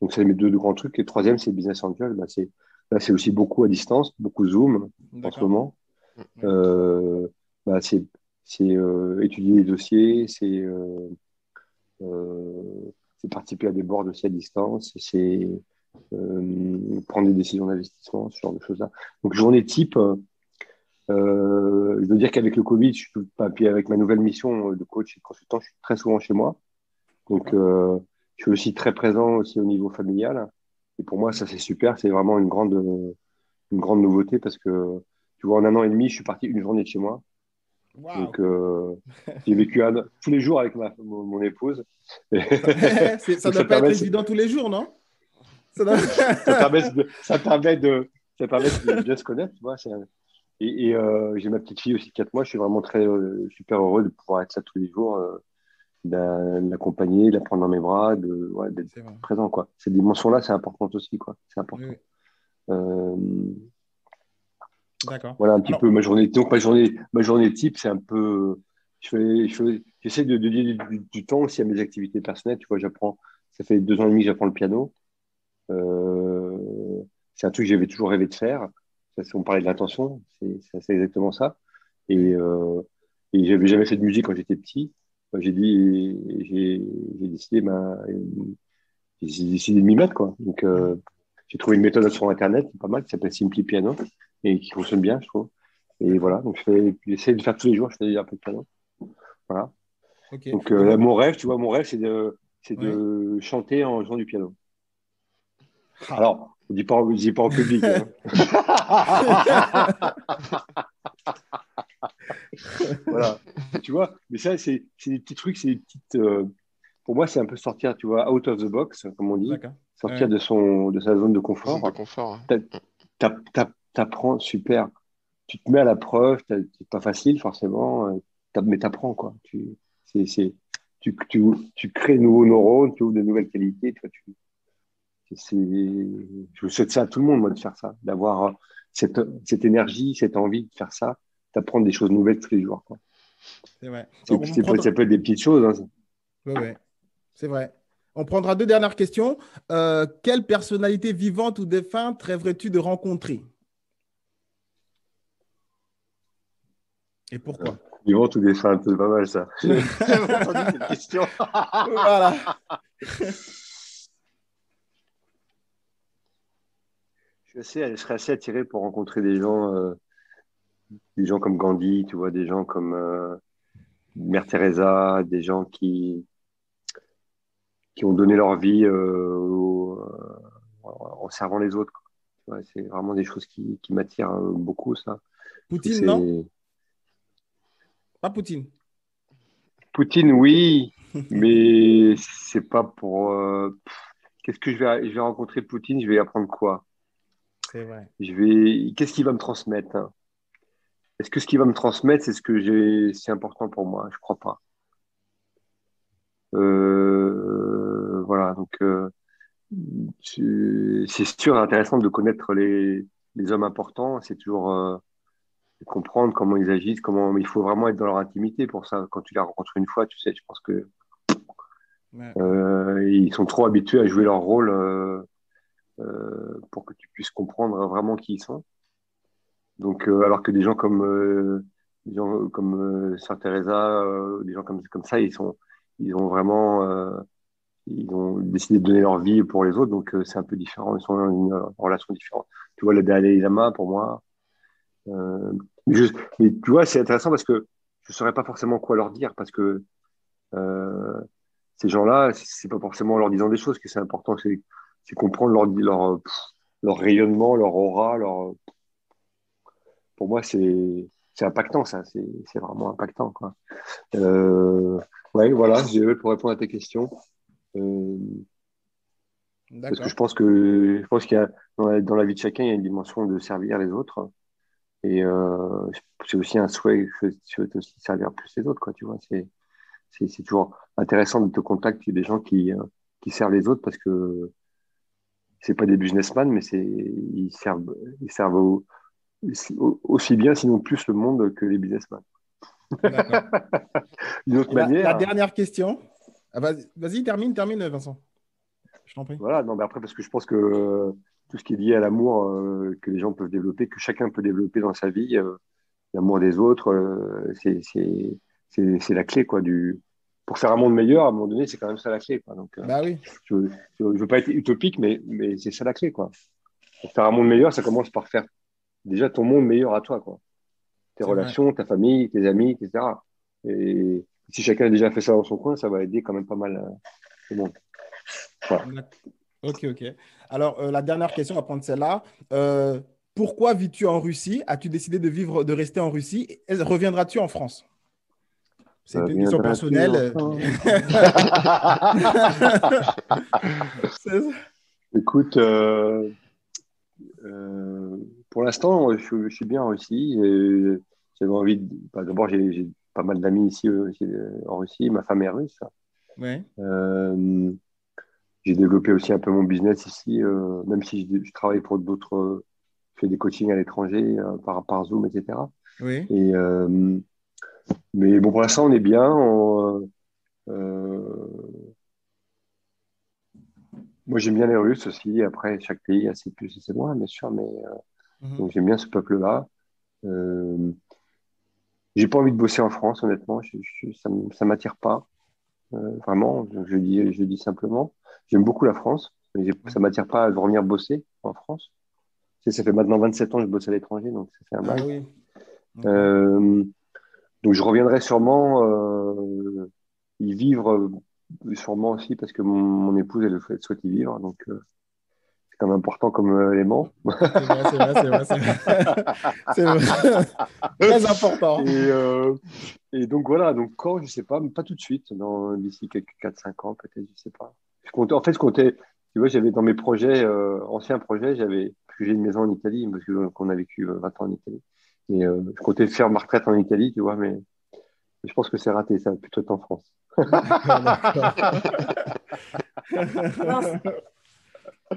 Donc, c'est mes deux grands trucs. Et le troisième, c'est Business Angel. Là, c'est aussi beaucoup à distance, beaucoup Zoom en ce D'accord. moment. Ouais. Euh, bah, c'est étudier les dossiers, c'est participer à des boards aussi à distance, c'est prendre des décisions d'investissement, ce genre de choses-là. Donc, journée type, je veux dire qu'avec le Covid, puis avec ma nouvelle mission de coach et de consultant, je suis très souvent chez moi. Donc, D'accord. je suis aussi très présent aussi au niveau familial. Et pour moi, ça, c'est super. C'est vraiment une grande nouveauté parce que, tu vois, en un an et demi, je suis parti une journée de chez moi. Waouh. Donc, j'ai vécu tous les jours avec mon épouse. Ça Donc, doit pas être évident tous les jours, non? Ça doit- ça permet de bien se connaître, tu vois. J'ai ma petite fille aussi de 4 mois. Je suis vraiment super heureux de pouvoir être là tous les jours, de l'accompagner, de la prendre dans mes bras, d'être C'est vrai. présent, quoi. Cette dimension-là, c'est important aussi, quoi. C'est important. Oui, oui. Euh, D'accord. voilà un petit Alors, peu ma journée. Donc, ma journée type, c'est un peu. J'essaie de dédier du temps aussi à mes activités personnelles. Tu vois, ça fait 2 ans et demi que j'apprends le piano. Euh, c'est un truc que j'avais toujours rêvé de faire. Ça, on parlait de l'intention, c'est exactement ça. Et, oui. euh, et j'avais jamais fait de musique quand j'étais petit. J'ai décidé, j'ai décidé de m'y mettre, quoi. Donc, j'ai trouvé une méthode sur Internet, pas mal, qui s'appelle Simply Piano et qui fonctionne bien, je trouve. Et D'accord. voilà, donc j'essaie de faire tous les jours, je fais un peu de piano. Voilà. OK. Donc, Et bon, mon rêve, tu vois, mon rêve, c'est oui. de chanter en jouant du piano. Ah. Alors, je dis pas en public, hein. Voilà. Tu vois, mais ça, c'est des petits trucs, c'est des petites. Pour moi, c'est un peu sortir, tu vois, out of the box, comme on dit, D'accord. sortir Ouais. de sa zone de Zone de confort. confort. T'a- T'apprends, super. Tu te mets à la preuve, c'est pas facile forcément, mais t'apprends, quoi. C'est, tu crées de nouveaux neurones, tu ouvres de nouvelles qualités. Tu vois, je souhaite ça à tout le monde, moi, de faire ça, d'avoir cette énergie, cette envie de faire ça, d'apprendre des choses nouvelles tous les jours, quoi. C'est vrai. On prendra... Ça peut être des petites choses, hein. Ouais, ouais. C'est vrai. On prendra deux dernières questions. Quelle personnalité vivante ou défunte rêverais-tu de rencontrer? Et pourquoi? Vivant ou défunt, c'est pas mal ça. J'ai jamais entendu cette question. Voilà. Je serais assez attiré pour rencontrer des gens comme Gandhi, tu vois, des gens comme Mère Teresa, des gens qui ont donné leur vie en servant les autres, quoi. Tu vois, c'est vraiment des choses qui m'attirent beaucoup, ça. Je trouve que Poutine, non? c'est Pas Poutine. Poutine, oui, mais c'est pas pour. Je vais rencontrer Poutine, je vais apprendre quoi? C'est vrai. Qu'est-ce qu'il va me transmettre, hein? Est-ce que ce qu'il va me transmettre, c'est important pour moi? Je crois pas. Voilà, donc c'est sûr, intéressant de connaître les hommes importants. C'est toujours comprendre comment ils agissent, comment il faut vraiment être dans leur intimité pour ça. Quand tu les rencontres une fois, tu sais, je pense que Ouais, ouais. ils sont trop habitués à jouer leur rôle pour que tu puisses comprendre vraiment qui ils sont. Donc, alors que des gens comme Saint Teresa, des gens comme ça, ils ont vraiment, ils ont décidé de donner leur vie pour les autres. Donc, c'est un peu différent. Ils sont dans une relation différente. Tu vois, le Dalai Lama, pour moi. euh, mais, mais tu vois, c'est intéressant parce que je ne saurais pas forcément quoi leur dire parce que euh, ces gens-là, c'est pas forcément en leur disant des choses que c'est important, c'est comprendre leur rayonnement, leur aura, pour moi, c'est impactant, ça. C'est vraiment impactant, quoi. Euh, ouais, voilà, pour répondre à tes questions. Euh, parce que D'accord. je pense qu'il y a, dans la vie de chacun, il y a une dimension de servir les autres. Et c'est aussi un souhait, je souhaite aussi servir plus les autres, quoi, tu vois. C'est toujours intéressant de te contacter des gens qui servent les autres parce que c'est pas des businessmen, mais ils servent aussi bien, sinon plus le monde que les businessmen. D'accord. D'une autre Et la manière, dernière question. Ah, vas-y, termine, Vincent. Je t'en prie. voilà, non, mais après, parce que je pense que tout ce qui est lié à l'amour que les gens peuvent développer, que chacun peut développer dans sa vie, l'amour des autres, c'est la clé, quoi, pour faire un monde meilleur, à un moment donné, c'est quand même ça la clé, quoi. Donc, Bah oui, je veux pas être utopique, mais c'est ça la clé, quoi. Pour faire un monde meilleur, ça commence par faire déjà ton monde meilleur à toi, quoi. Tes c'est vrai. relations, ta famille, tes amis, etc. Et si chacun a déjà fait ça dans son coin, ça va aider quand même pas mal le monde. Voilà. Ok, ok. Alors, la dernière question, on va prendre celle-là. Euh, pourquoi vis-tu en Russie? As-tu décidé de rester en Russie? Et reviendras-tu en France? C'est une question Reviendras-tu personnelle. enfin C'est ça. Écoute, pour l'instant, je suis bien en Russie. Et j'avais envie d'abord, j'ai pas mal d'amis ici en Russie. Ma femme est russe. Ouais. J'ai développé aussi un peu mon business ici, même si je travaille pour d'autres. Je fais des coachings à l'étranger par Zoom, etc. Oui. Mais bon, pour l'instant, on est bien. Moi, j'aime bien les Russes aussi. Après, chaque pays a ses plus et ses moins, bien sûr. Mais donc, j'aime bien ce peuple-là. Euh, j'ai pas envie de bosser en France, honnêtement. Ça m'attire pas. Vraiment, je le dis simplement. J'aime beaucoup la France, mais ça m'attire pas de revenir bosser en France. Tu sais, ça fait maintenant 27 ans que je bosse à l'étranger, donc ça fait un Ah bail. oui. Ok. Donc, je reviendrai sûrement y vivre, sûrement aussi parce que mon épouse, elle souhaite y vivre. Donc, c'est quand même important comme élément. C'est vrai, c'est vrai, c'est vrai, c'est vrai. C'est vrai. Très important. Et donc, voilà. Donc, quand, je sais pas, mais pas tout de suite, d'ici quelques 4-5 ans, peut-être, je sais pas. Je comptais, tu vois, j'avais dans mes projets, anciens projets, parce que j'ai une maison en Italie, parce qu'on a vécu 20 ans en Italie. Et je comptais faire ma retraite en Italie, tu vois, mais je pense que c'est raté, ça va plutôt être en France. D'accord, d'accord. Vincent,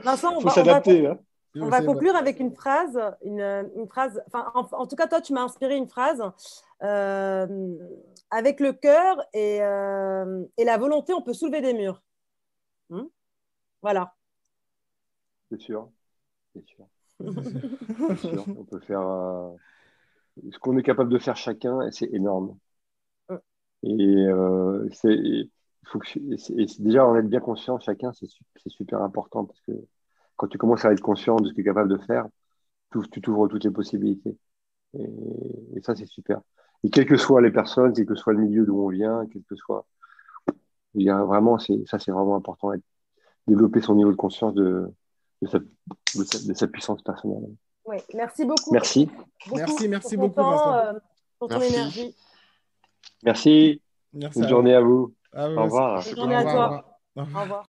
Vincent, Il faut s'adapter, hein. on va C'est vrai. conclure avec une phrase, une phrase. Enfin, en tout cas, toi, tu m'as inspiré une phrase. Avec le cœur et la volonté, on peut soulever des murs. Voilà. C'est sûr, c'est sûr, c'est sûr. On peut faire ce qu'on est capable de faire chacun, c'est énorme. Et déjà en être bien conscient chacun, c'est super important parce que quand tu commences à être conscient de ce que tu es capable de faire, tu t'ouvres toutes les possibilités. Et ça, c'est super. Et quelles que soient les personnes, quel que soit le milieu d'où on vient, quel que soit, il y a vraiment, ça, c'est vraiment important, développer son niveau de conscience de sa puissance personnelle. Oui, merci beaucoup. Merci. Merci pour ton beaucoup, temps, Vincent. pour ton Merci. énergie. Merci. Merci Bonne à vous. journée à vous. À vous Au aussi. revoir. Bonne Au journée à revoir, au toi. revoir. Au revoir. Au revoir.